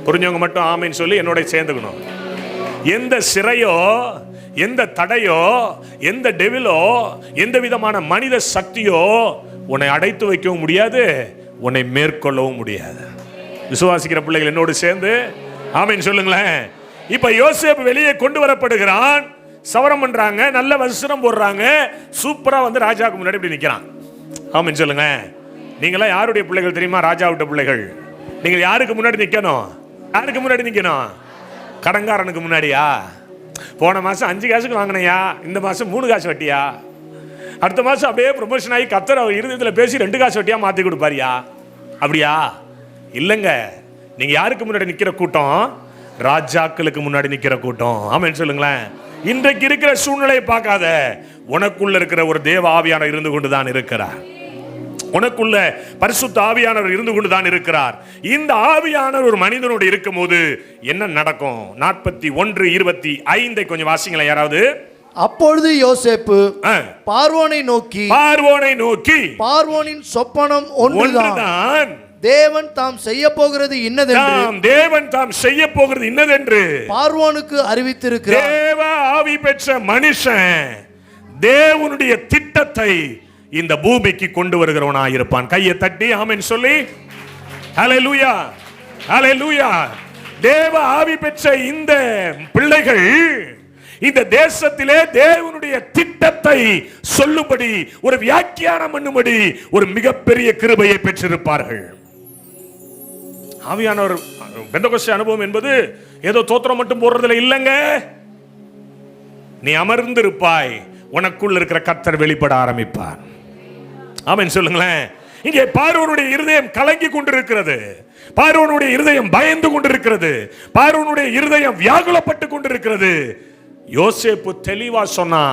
புரிஞ்சவங்க மட்டும் ஆமைன்னு சொல்லி என்னோட சேர்ந்துக்கணும். எந்த சிறையோ, எந்த தடையோ, எந்த டெவிலோ, எந்த விதமான மனித சக்தியோ உன்னை அடைத்து வைக்கவும் முடியாது, உன்னை மேற்கொள்ளவும் முடியாது. விசுவாசிக்கிற பிள்ளைகள் என்னோடு சேர்ந்து ஆமென் சொல்லுங்களேன். இப்ப யோசேப்பு வெளியே கொண்டு வரப்படுகிறான். சவரம் பண்றாங்க, நல்ல வஸ்திரம் போடுறாங்க, சூப்பரா வந்து ராஜாவுக்கு முன்னாடி இப்படி நிக்கிறான். ஆமென் சொல்லுங்க. நீங்களா யாருடைய பிள்ளைகள் தெரியுமா? ராஜா விட்ட பிள்ளைகள். நீங்கள் யாருக்கு முன்னாடி நிக்கணும்? யாருக்கு முன்னாடி நிக்கணும்? கடங்காரனுக்கு முன்னாடியா? போன மாசம் 5 காசுக்கு வாங்கினையா, இந்த மாசம் 3 காசு வட்டியா? அடுத்த மாசம் அப்படியே ப்ரொமோஷன் ஆகி கத்தர் இருதயத்தில் பேசி 2 காசு வட்டியா மாத்தி கொடுப்பாரியா? அப்படியா? இல்லைங்க. நீங்க யாருக்கு முன்னாடி நிக்கிற கூட்டம்? ராஜாக்களுக்கு முன்னாடி நிக்கிற கூட்டம். ஆமென் சொல்லுங்களேன். இன்றைக்கு இருக்கிற சூழ்நிலையை பார்க்காத, உனக்குள்ள இருக்கிற ஒரு தேவ ஆவியானவர் இருந்து கொண்டுதான் இருக்கிறார். உனக்குள்ள பரிசுத்த ஆவியானவர் இருந்து கொண்டுதான் இருக்கிறார். இந்த ஆவியானவர் ஒரு மனிதனோடு இருக்கும் போது என்ன நடக்கும்? 41:25 கொஞ்சம் வாசிங்களேன் யாராவது. அப்பொழுது யோசேப்பு பார்வோனை நோக்கி பார்வோனின் சொப்பனம் ஒன்றுதான், தேவன் தாம் செய்ய போகிறது இன்னதென்று பார்வோனுக்கு அறிவித்திருக்கிறார். தேவ ஆவி பெற்ற மனுஷன் தேவனுடைய திட்டத்தை இந்த பூமிக்கு கொண்டு வருகிறவனாக இருப்பான். கையை தட்டி ஆமென் சொல்லி ஹல்லேலூயா, ஹல்லேலூயா. தேவ ஆவி பெற்ற இந்த பிள்ளைகள் இந்த தேசத்திலே தேவனுடைய திட்டத்தை சொல்லும்படி, ஒரு வியாக்கியானம் பண்ணும்படி ஒரு மிகப்பெரிய கிருபையை பெற்றிருப்பார்கள். ஆவியானவர் பெந்தகோஸ்தே அனுபவம் என்பது ஏதோ தோத்திரம் மட்டும் போடுறதுல இல்லைங்க. நீ அமர்ந்திருப்பாய், உனக்குள் இருக்கிற கர்த்தர் வெளிப்பட ஆரம்பிப்பார். ஆமென் சொல்லுங்களேன். இங்கே பார்வோனுடைய இருதயம் கலங்கி கொண்டிருக்கிறது, பார்வோனுடைய இருதயம் பயந்து கொண்டிருக்கிறது, பார்வோனுடைய இருதயம் வியாகுலப்பட்டு கொண்டிருக்கிறது. யோசேப்பு தெளிவா சொன்னா,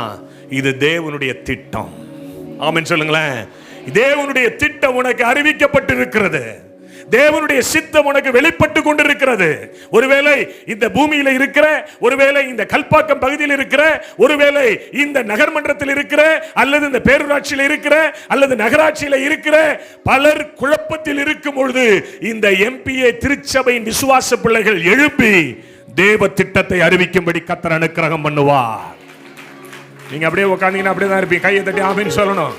இது தேவனுடைய திட்டம். ஆமென் சொல்லுங்களேன். தேவனுடைய திட்டம் உனக்கு அறிவிக்கப்பட்டிருக்கிறது, தேவனுடைய சித்தம் உனக்கு வெளிப்பட்டு கொண்டிருக்கிறது. ஒருவேளை இந்த பூமியில இருக்கிற, ஒருவேளை இந்த கல்பாக்கம் பகுதியில் இருக்கிற, ஒருவேளை இந்த நகர்மன்றத்தில் இருக்கிற, அல்லது இந்த பேரூராட்சியில் இருக்கிற, அல்லது நகராட்சியில் இருக்கிற பலர் குழப்பத்தில் இருக்கும் பொழுது இந்த எம்பிஏ திருச்சபையின் விசுவாச பிள்ளைகள் எழுப்பி தேவ திட்டத்தை அறிவிக்கும்படி கர்த்தர் அனுக்கிரகம் பண்ணுவார். நீங்க அப்படியே உட்கார்ந்தீங்கன்னா அப்படியே தான் இருப்பீங்க. கையை தட்டி ஆமென் சொல்லணும்.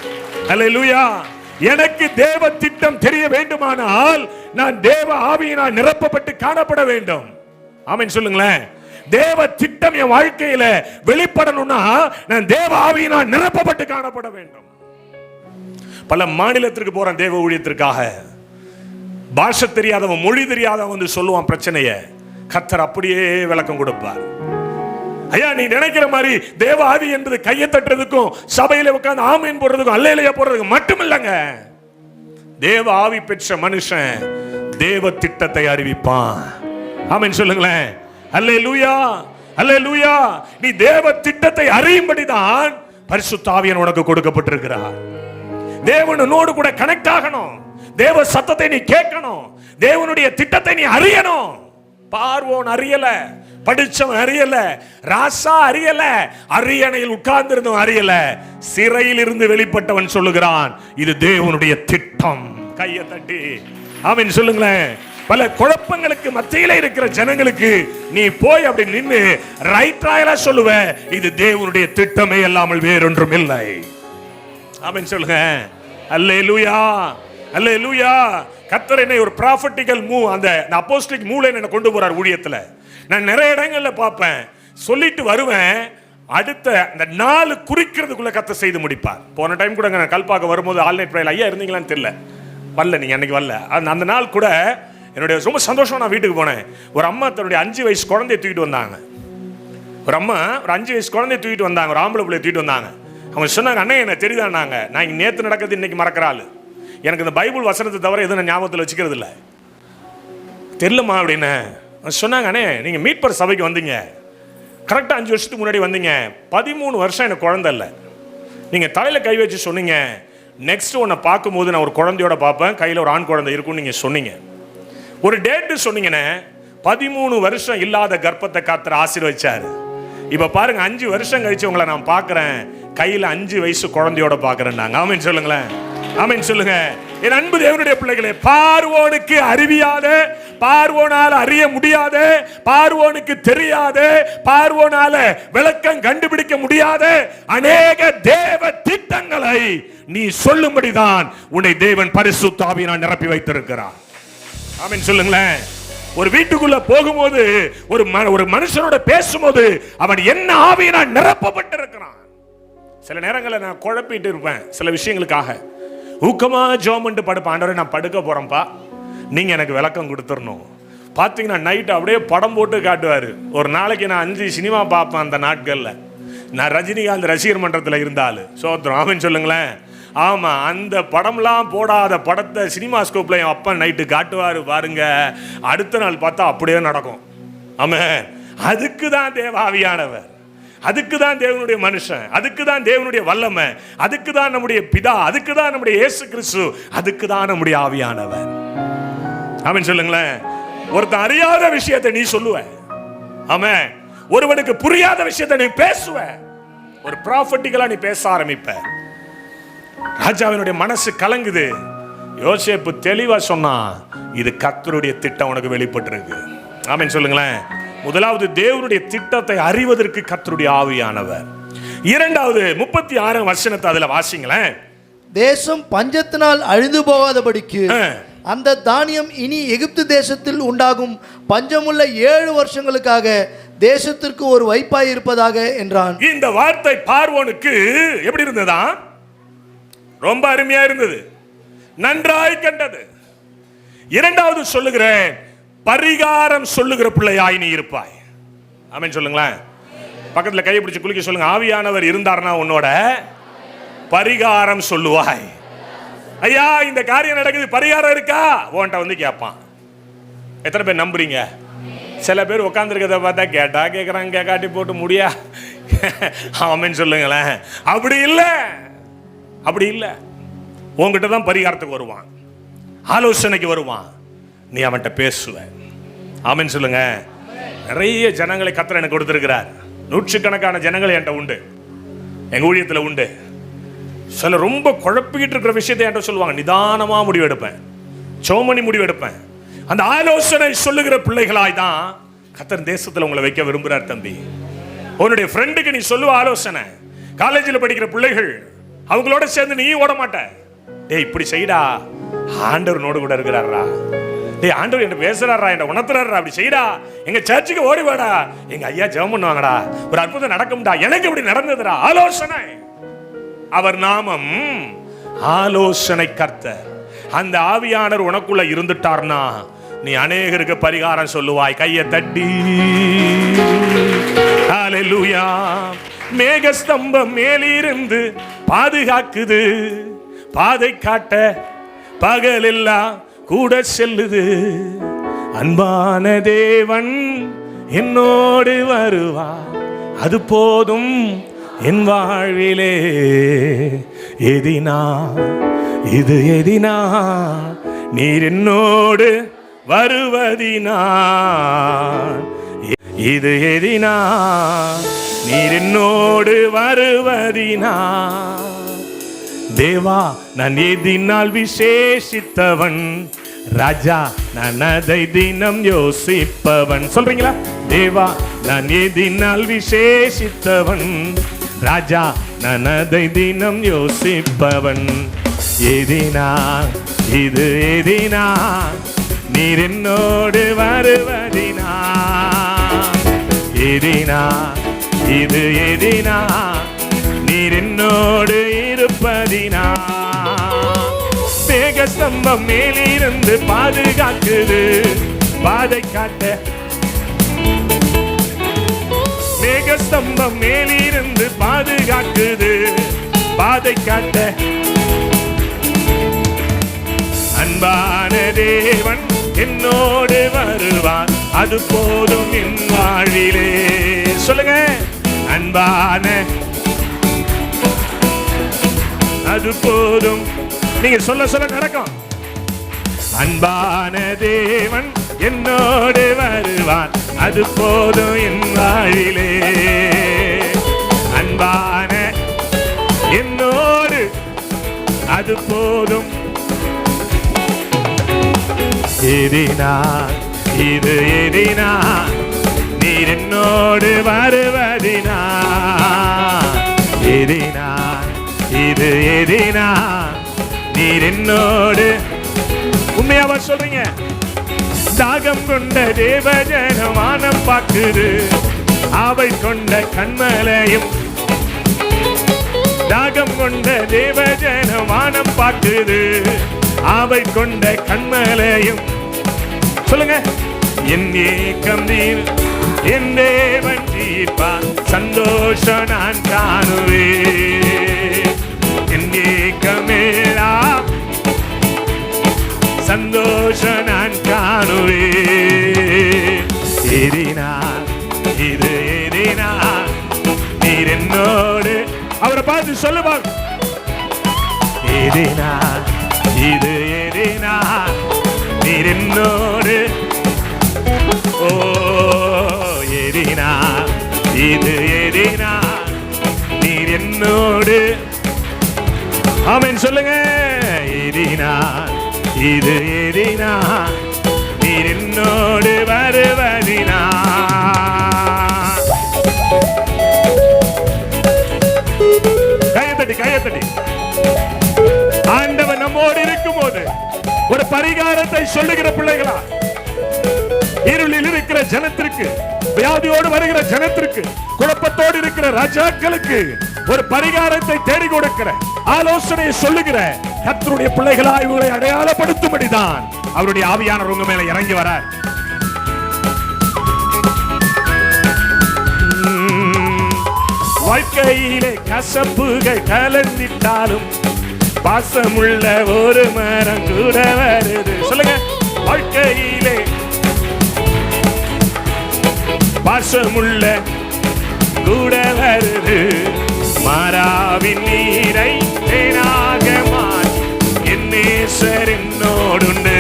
ஹல்லேலூயா. எனக்கு தேவ திட்டம் தெரிய வேண்டுமானால் நான் தேவ ஆவியினால் நிரப்பப்பட்டு காணப்பட வேண்டும். ஆமென் சொல்லுங்களேன். தேவ திட்டம் என் வாழ்க்கையில வெளிப்படணும்னா நான் தேவ ஆவியினால் நிரப்பப்பட்டு காணப்பட வேண்டும். பல மாநிலத்திற்கு போறேன் தேவ ஊழியத்திற்காக. பாஷை தெரியாதவன், மொழி தெரியாதவன் வந்து சொல்லுவான் பிரச்சனைய. கர்த்தர் அப்படியே விளக்கம் கொடுப்பார். ஐயா, நீ நினைக்கிற மாதிரி தேவ ஆவி என்பது கையை தட்டுறதுக்கும் சபையில உட்கார்ந்து ஆமீன் போடுறதுக்கும் அல்லேலூயா போடுறதுக்கும் மட்டும் இல்லைங்க. தேவ ஆவி பெற்ற மனுஷன் தேவ திட்டத்தை அறிவிப்பான். ஆமென் சொல்லுங்களேன். அல்லேலூயா, அல்லேலூயா. நீ தேவ திட்டத்தை அறியும்படிதான் பரிசுத்த ஆவியானவர் உனக்கு கொடுக்கப்பட்டிருக்கிறார். தேவனோடு கூட கனெக்ட் ஆகணும். தேவ சத்தத்தை நீ கேட்கணும். தேவனுடைய திட்டத்தை நீ அறியணும். பார்வோன் அறியல, படிச்சவன் அறியல, ராசா அறியல, அரியணையில் உட்கார்ந்து இருந்தவன் அறியல, சிறையில் இருந்து வெளிப்பட்டவன் சொல்லுகிறான் இது தேவனுடைய திட்டம். கையை தட்டி ஆமென் சொல்லுங்களேன். பல குழப்பங்களுக்கு மத்தியில இருக்கிற ஜனங்களுக்கு நீ போய் அப்படி நின்னு ரைட் ராயலா சொல்லுவ இது தேவனுடைய திட்டமே அல்லாமல் வேறொன்றும் இல்லை. ஆமென் சொல்லுங்க. அல்லேலூயா, அல்லேலூயா. கர்த்தர் என்னை ஒரு ப்ராஃபட்டிக்கல் மூவ், அந்த அப்போஸ்தலிக் மூவ்ல என்ன கொண்டு போறார் ஊழியத்துல. நான் நிறைய இடங்கள்ல பார்ப்பேன், சொல்லிட்டு வருவேன், அடுத்த அந்த 4 குறிக்கிறதுக்குள்ள கர்த்தர் செய்து முடிப்பார். போன டைம் கூட நான் கல்பாக்க வரும்போது ஆல்நைட் பிரேயர் ஐயா இருந்தீங்களான்னு தெரியல, வரல நீங்க அன்னைக்கு வரல. அந்த நாள் கூட என்னுடைய ரொம்ப சந்தோஷம். நான் வீட்டுக்கு போனேன். ஒரு அம்மா தன்னுடைய 5 வயசு குழந்தைய தூக்கிட்டு வந்தாங்க. ஒரு அம்மா ஒரு 5 வயசு குழந்தைய தூக்கிட்டு வந்தாங்க, ஒரு ஆம்பளை பிள்ளைய தூக்கிட்டு வந்தாங்க. அவங்க சொன்னாங்க, அண்ணே என்ன தெரியுதான்னாங்க, நான் இங்கே நேற்று நடக்கிறது இன்னைக்கு மறக்கிறாள், எனக்கு இந்த பைபிள் வசனத்தை தவிர எதுவும் நான் ஞாபகத்தில் வச்சுக்கிறது இல்லை, தெரியலம்மா அப்படின்னு சொன்னாங்க. அண்ணே நீங்கள் மீட்பர் சபைக்கு வந்தீங்க, கரெக்டாக 5 வருஷத்துக்கு முன்னாடி வந்தீங்க, 13 வருஷம் எனக்கு குழந்தை இல்லை, நீங்கள் தலையில் கை வச்சு சொன்னீங்க நெக்ஸ்ட் உன்னை பார்க்கும்போது நான் ஒரு குழந்தையோட பார்ப்பேன், கையில் ஒரு ஆண் குழந்தை இருக்குன்னு நீங்கள் சொன்னீங்க. ஒரு டேட்டு சொன்னீங்கண்ணே, 13 வருஷம் இல்லாத கர்ப்பத்தை கர்த்தர் ஆசீர்வதிச்சாரு. இப்போ பாருங்க 5 வருஷம் கழிச்சு உங்களை நான் பார்க்குறேன், கையில் 5 வயசு குழந்தையோட பார்க்குறேன். ஆமென் சொல்லுங்களேன். ஆமென் சொல்லுங்க. என் அன்பு தேவனுடைய பிள்ளைகளே, பார்வோனுக்கு அறிவியாத, பார்வோனால அறிய முடியாத, பார்வோனுக்கு தெரியாத, பார்வோனால விளக்கம் கண்டுபிடிக்க முடியாத அநேக தேவ திட்டங்களை நீ சொல்லும்படிதான் உன்னை தேவன் பரிசுத்த ஆவியினால் நிரப்பி வைத்திருக்கிறார். ஆமென் சொல்லுங்களேன். ஒரு வீட்டுக்குள்ள போகும்போது, ஒரு மனுஷனோட பேசும்போது அவன் என்ன ஆவியினால் நிரப்பப்பட்டிருக்கிறான். சில நேரங்களில் நான் குழப்பிட்டு இருப்பேன் சில விஷயங்களுக்காக. ஊக்கமா ஜெபம் பண்ணிட்டு படுப்பேன், ஆண்டவரே நான் படுக்க போறேன்ப்பா, நீங்க எனக்கு விளக்கம் கொடுத்துடணும். பார்த்தீங்கன்னா நைட்டு அப்படியே படம் போட்டு காட்டுவார். ஒரு நாளைக்கு நான் 5 சினிமா பார்ப்பேன். அந்த நாட்களில் நான் ரஜினிகாந்த் ரசிகர் மன்றத்தில் இருந்தாலும் சோத்திரம். ஆமென் சொல்லுங்களேன். ஆமாம், அந்த படம்லாம் போடாத படத்தை சினிமா ஸ்கோப்பில் என் அப்பா நைட்டு காட்டுவார் பாருங்க. அடுத்த நாள் பார்த்தா அப்படியே நடக்கும். ஆமாம், அதுக்கு தான் தேவாவியானவர், அதுக்கு தான் தேவனுடைய மனுஷன், அதுக்கு தான் தேவனுடைய வல்லமை, அதுக்கு தான் நம்முடைய பிதா, அதுக்கு தான் நம்முடைய இயேசு கிறிஸ்து, அதுக்கு தான் நம்முடைய ஆவியானவர். ஆமென் சொல்லுங்களேன். ஒருத்தன் அறியாத விஷயத்தை நீ சொல்லுவ, ஆமென், ஒருவனுக்கு புரியாத விஷயத்தை நீ பேசுவ, ஒரு ப்ராஃபட்டிக்கலா நீ பேச ஆரம்பிப்ப. ராஜாவினுடைய மனசு கலங்குது. யோசேப்பு தெளிவா சொன்னா, இது கர்த்தருடைய திட்டம் உனக்கு வெளிப்பட்டிருக்கு. ஆமென் சொல்லுங்களேன். முதலாவது தேவனுடைய திட்டத்தை அறிவதற்கு கர்த்தருடைய ஆவியானவர். இரண்டாவது 36 வசனத்தை அதுல வாசிங்களேன். தேசம் பஞ்சத்தினால் அழிந்து போகாதபடிக்கு அந்த தானியம் இனி எகிப்து தேசத்தில் உண்டாகும் பஞ்சமுள்ள 7 வருஷங்களுக்காக தேசத்திற்கு ஒரு வைப்பாய் இருப்பதாக என்றான். இந்த வார்த்தை பார்வோனுக்கு எப்படி இருந்ததா? ரொம்ப அருமையா இருந்தது, நன்றாய் கண்டது. இரண்டாவது சொல்லுகிறேன், பரிகாரம் சொல்லுகிற பிள்ளையாய் நீ இருப்பாய். ஆமென் சொல்லுங்களேன். பக்கத்துல கையை பிடிச்சு குலுக்கி சொல்லுங்க, ஆவியானவர் இருந்தார்னா உன்னோட பரிகாரம் சொல்லுவாய். ஐயா இந்த காரியம் நடக்குது, பரிகாரம் இருக்கா? உன்கிட்ட வந்து கேட்பான். எத்தனை பேர் நம்புறீங்க? சில பேர் உட்காந்துருக்கிறத பார்த்தா கேட்டா கேட்குறாங்க, கேட்காட்டி போட்டு முடியா. ஆமென் சொல்லுங்களேன். அப்படி இல்லை, அப்படி இல்லை. உங்ககிட்ட தான் பரிகாரத்துக்கு வருவான், ஆலோசனைக்கு வருவான், நீ அவன்கிட்ட பேசுவ. ஆமென் சொல்லுங்க. நிறைய ஜனங்களை கர்த்தர் எனக்கு கொடுத்திருக்கிறார். 100கணக்கான ஜனங்கள் என்கிட்ட உண்டு, எங்க ஊழியத்தில் உண்டு. சில ரொம்ப குழப்பிக்கிட்டு இருக்கிற விஷயத்தை என்கிட்ட சொல்லுவாங்க. நிதானமா முடிவெடுப்பேன், சோமனி முடிவெடுப்பேன். அந்த ஆலோசனை சொல்லுகிற பிள்ளைகளாய் தான் கர்த்தர் தேசத்தில் உங்களை வைக்க விரும்புகிறார். தம்பி, உன்னுடைய ஃப்ரெண்டுக்கு நீ சொல்லுவ ஆலோசனை. காலேஜில் படிக்கிற பிள்ளைகள், அவங்களோட சேர்ந்து நீ ஓட மாட்ட. டேய் இப்படி செய்டா, ஆண்டவர் நோடு கூட இருக்கிறாரா, டேய் ஆண்டவர் என்ன பேசுறாரா, என்ன உணர்த்துறாரா, அப்படி செய்டா, எங்க சர்ச்சுக்கு ஓடி வாடா, எங்க ஐயா ஜெபம் பண்ணுவாங்கடா, ஒரு அற்புதம் நடக்கும்டா, எனக்கு இப்படி நடந்ததுடா. ஆலோசனை. அவர் நாமம் ஆலோசனை கர்த்தர். அந்த ஆவியானவர் உனக்குள்ள இருந்துட்டார்னா நீ அநேகருக்கு பரிகாரம் சொல்லுவாய். கையை தட்டி ஹல்லேலூயா. மேகஸ்தம்பம் மேலிருந்து பாதுகாக்குது, பாதை காட்ட பகலெல்லாம் கூட செல்லுது. அன்பான தேவன் என்னோடு வருவார், அது போதும் என் வாழ்விலே. எதினா இது எதினா, நீர் என்னோடு வருவதினா. இது எதினா, நீர் என்னோடு வருவதினா. தேவா நான் எதினால் விசேஷித்தவன், ராஜா நான் அதை தினம் யோசிப்பவன். சொல்றீங்களா? தேவா நான் எதினால் விசேஷித்தவன், ராஜா நான் அதை தினம் யோசிப்பவன். எதினா இது எதினா, நீர் என்னோடு வருவதினா. எதினா இது எதினா, நீர் என்னோடு இருப்பதினா. மேகஸ்தம்பம் மேலிருந்து பாதுகாக்குது, பாதை காட்ட. மேகஸ்தம்பம் மேலிருந்து பாதுகாக்குது, பாதை காட்ட. அன்பான தேவன் என்னோடு வருவான், அது போதும் என் வாழ்விலே. சொல்லுங்க, அன்பான அது போதும். நீங்க சொல்ல சொல்ல நடக்கும். அன்பான தேவன் என்னோடு வருவான், அது போதும் என் வாழ்விலே. அன்பான என்னோடு அது போதும். எதினா இது எதினா, நீர் என்னோடு வருவதினா. எதினா இது எதினா, நீர் என்னோடு. உண்மையாவா சொல்றீங்க? தாகம் கொண்ட தேவஜனம் வானம் பார்க்குது, ஆவை கொண்ட கண்மலையும். தாகம் கொண்ட தேவஜனம் வானம் பார்க்குது, ஆவை கொண்ட கண்மலையும். சொல்லுங்க, என் ஏக்கம் நீர், என் தேவன் தீர்ப்பார், சந்தோஷம் நான் காணுவேன். என் ஏக்கமெல்லாம் சந்தோஷம் நான் காணுவேன். எதினா இது எதினா, நீர் என்னோடு. அவரை பார்த்து சொல்லுவாங்க, எதினா இது எதினா, நீர் என்னோடு. ஓ எதினா இது எதினா, நீர் என்னோடு. ஆமென் சொல்லுங்க. எதினா இது எதினா, நீர் என்னோடு வருவதினா. கையத்தட்டி கையத்தட்டி. ஆண்டவர் நம்மோடு இருக்கும் போது ஒரு பரிகாரத்தை சொல்லுகிற பிள்ளைகளா, இருளில் இருக்கிற ஜனத்திற்கு, வியாதியோடு வருகிற ஜனத்திற்கு, குழப்பத்தோடு இருக்கிற ராஜாக்களுக்கு ஒரு பரிகாரத்தை தேடி கொடுக்கிற, ஆலோசனையை சொல்லுகிற கர்த்தருடைய பிள்ளைகளா இவர்களை அடையாளப்படுத்தும்படிதான் அவருடைய ஆவியானவர் உங்க மேல இறங்கி வரார். வாழ்க்கையிலே கசப்புகள் கலந்திட்டாலும் பாசமுள்ள ஒரு மரம் கூட வருது. சொல்லுங்க, வாழ்க்கையிலே பாசமுள்ள கூட வருது. மாறாவின் நீரை தேனாக மாற்றி என் நேசர் என்னோடுண்டு.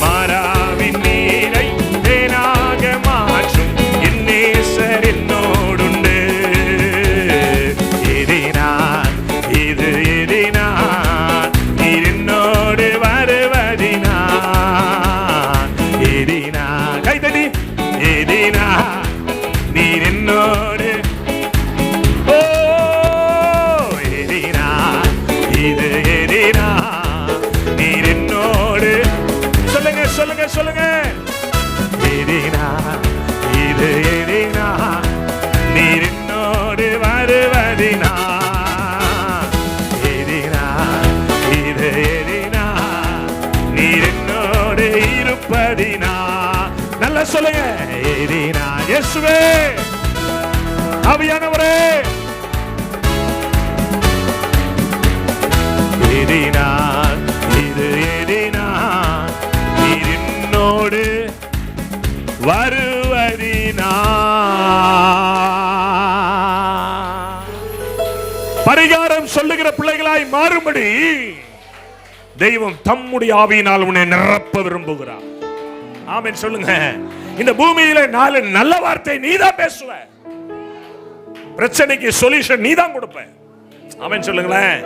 மாறாவின் நீரை தேனாக மாற்றும் என் நேசர் என்னோடுண்டு. எதினான் இது எதினான், நீர் என்னோடு வருவதினான். எதினான் கைதடி. எதினான் நீர் என்னோடு. ஓ அல்ல சொல்லுங்க. ஏறினான் இயேசுவே, ஆவியானவரே, ஏறினான், இது ஏறினான், நீர் என்னோடு வருவதினா. பரிகாரம் சொல்லுகிற பிள்ளைகளாய் மாறும்படி தெய்வம் தம்முடைய ஆவியினால் உன்னை நிரப்ப விரும்புகிறார். ஆமென் சொல்லுங்க. இந்த பூமியில 4 நல்ல வார்த்தை நீதான் பேசுவ. பிரச்சனைக்கு சொல்யூஷன் நீதான் கொடுப்ப. ஆமென் சொல்லுங்களேன்.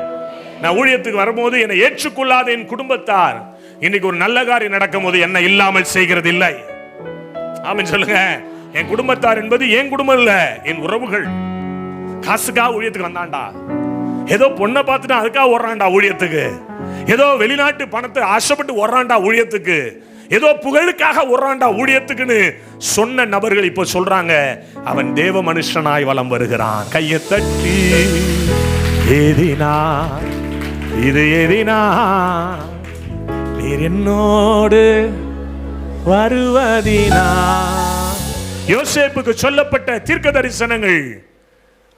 நான் ஊழியத்துக்கு வரும்போது என்னை ஏற்றுக்கொள்ளாத என் குடும்பத்தார் இன்னைக்கு ஒரு நல்ல காரியம் நடக்கும் போது என்ன இல்லாமல் செய்கிறது இல்லை. ஆமென் சொல்லுங்க. என் குடும்பத்தார் என்பது என் குடும்பம் இல்ல, என் உறவுகள். காசுக்காக ஊழியத்துக்கு வந்தான்டா, ஏதோ பொண்ணை பார்த்துட்டு அதுக்காக ஓடுறான்டா ஊழியத்துக்கு, ஏதோ வெளிநாட்டு பணத்தை ஆசைப்பட்டு ஓடுறான்டா ஊழியத்துக்கு, ஏதோ புகழுக்காக ஓடுறான்டா ஊழியத்துக்குன்னு சொன்ன நபர்கள் இப்ப சொல்றாங்க அவன் தேவ மனுஷனாய் வலம் வருகிறான். கையை தட்டி ஏதினா, இது ஏதினா, நீர் என்னோடு வருவதினா. யோசேப்புக்கு சொல்லப்பட்ட தீர்க்க தரிசனங்கள்,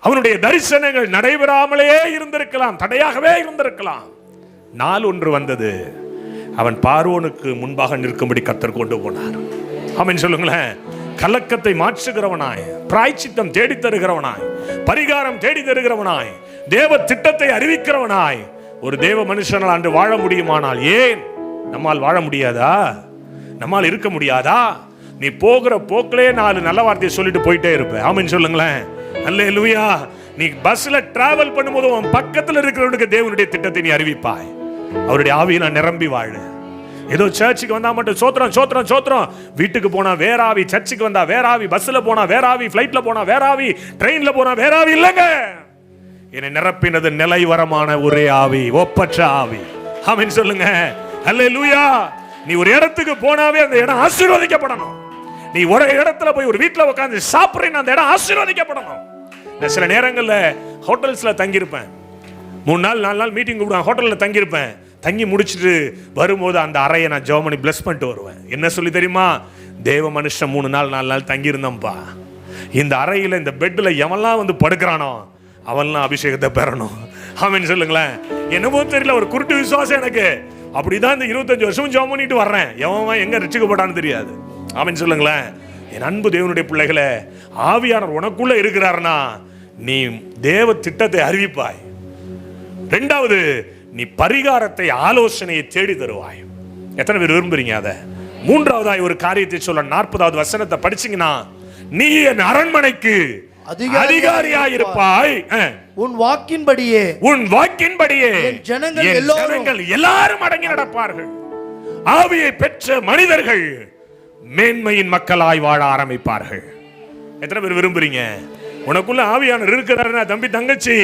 அவனுடைய தரிசனங்கள் நடைபெறாமலே இருந்திருக்கலாம், தடையாகவே இருந்திருக்கலாம். நாள் ஒன்று வந்தது, அவன் பார்வோனுக்கு முன்பாக நிற்கும்படி கர்த்தர் கொண்டு போனார். ஆமென் சொல்லுங்களேன். கலக்கத்தை மாற்றுகிறவனாய், பிராய்ச்சித்தம் தேடி தருகிறவனாய், பரிகாரம் தேடி தருகிறவனாய், தேவ திட்டத்தை அறிவிக்கிறவனாய் ஒரு தேவ மனுஷனால் அன்று வாழ முடியுமானால் ஏன் நம்மால் வாழ முடியாதா? நம்மால் இருக்க முடியாதா? நீ போகிற போக்கிலே 4 நல்ல வார்த்தையை சொல்லிட்டு போயிட்டே இருப்ப. ஆமென் சொல்லுங்களேன். அல்லேலூயா. நீ பஸ்ல டிராவல் பண்ணும்போது உன் பக்கத்தில் இருக்கிறவனுக்கு தேவனுடைய திட்டத்தை நீ அறிவிப்பாய். அவருடைய ஆவியில நிரம்பி வாழு. ஏதோ சர்ச்சுக்கு வந்தா மட்டும் சோத்திரம் சோத்திரம் சோத்திரம், வீட்டுக்கு போனா வேறாவி, சர்ச்சுக்கு வந்தா வேறாவி, பஸ்ல போனா வேறாவி, பிளைட்ல போனா வேறாவி, ட்ரெயின்ல போனா வேறாவி இல்லங்க. என்னை நிரப்பினது நிலைவரமான ஒரே ஆவி, ஒப்பற்ற ஆவி. ஆமென் சொல்லுங்க. அல்லேலூயா. நீ ஒரு இடத்துக்கு போனாவே அந்த இடம் ஆசீர்வதிக்கப்படணும். நீ ஒரு இடத்துல போய் ஒரு வீட்டுல உட்கார்ந்து சாப்பிடுறீங்க, அந்த இடம் ஆசீர்வதிக்கப்படணும். நான் சில நேரங்கள்ல ஹோட்டல்ஸ்ல தங்கியிருப்பேன். 3 நாள் 4 நாள் மீட்டிங் கூப்பிடுவேன், ஹோட்டல்ல தங்கியிருப்பேன். தங்கி முடிச்சுட்டு வரும்போது அந்த அறையை நான் ஜெபம் பண்ணி பிளஸ் பண்ணிட்டு வருவேன். என்ன சொல்லி தெரியுமா? தேவ மனுஷன் 3 நாள் 4 நாள் தங்கி இருந்தோம்ப்பா, இந்த அறையில இந்த பெட்ல எவன்லாம் வந்து படுக்கிறானோ அவன்லாம் அபிஷேகத்தை பெறணும். ஆமென் சொல்லுங்களேன். என்னமோ தெரியல, ஒரு குருட்டு விசுவாசம் எனக்கு. அப்படிதான் இந்த 25 வருஷம் ஜெபம் பண்ணிட்டு வர்றேன். எவன் எங்க ரட்சிக்கப்பட்டான்னு தெரியாது. ஆமென் சொல்லுங்களேன். என் அன்பு தேவனுடைய பிள்ளைகளே, ஆவியானவர் உனக்குள்ள இருக்கிறார்னா நீ தேவ திட்டத்தை அறிவிப்பாய். 2வது, நீ பரிகாரத்தை, ஆலோசனையை தேடி தருவாய். எத்தனை பேர் விரும்புறீங்க அதை? 3வதாய் ஒரு காரியத்தை சொல்ல 40வது வசனத்தை படிச்சீங்கன்னா, நீ என் அரண்மனைக்கு அதிகாரியாய் இருப்பாய், உன் வாக்கின்படியே என் ஜனங்கள் எல்லாரும் அடங்கி நடப்பார்கள். ஆவியை பெற்ற மனிதர்கள் மேன்மையின் மக்களாய் வாழ ஆரம்பிப்பார்கள். எத்தனை பேர் விரும்புறீங்க? உனக்குள்ள ஆவியானவர் இருக்கிறாருன்னா தம்பி தங்கச்சி,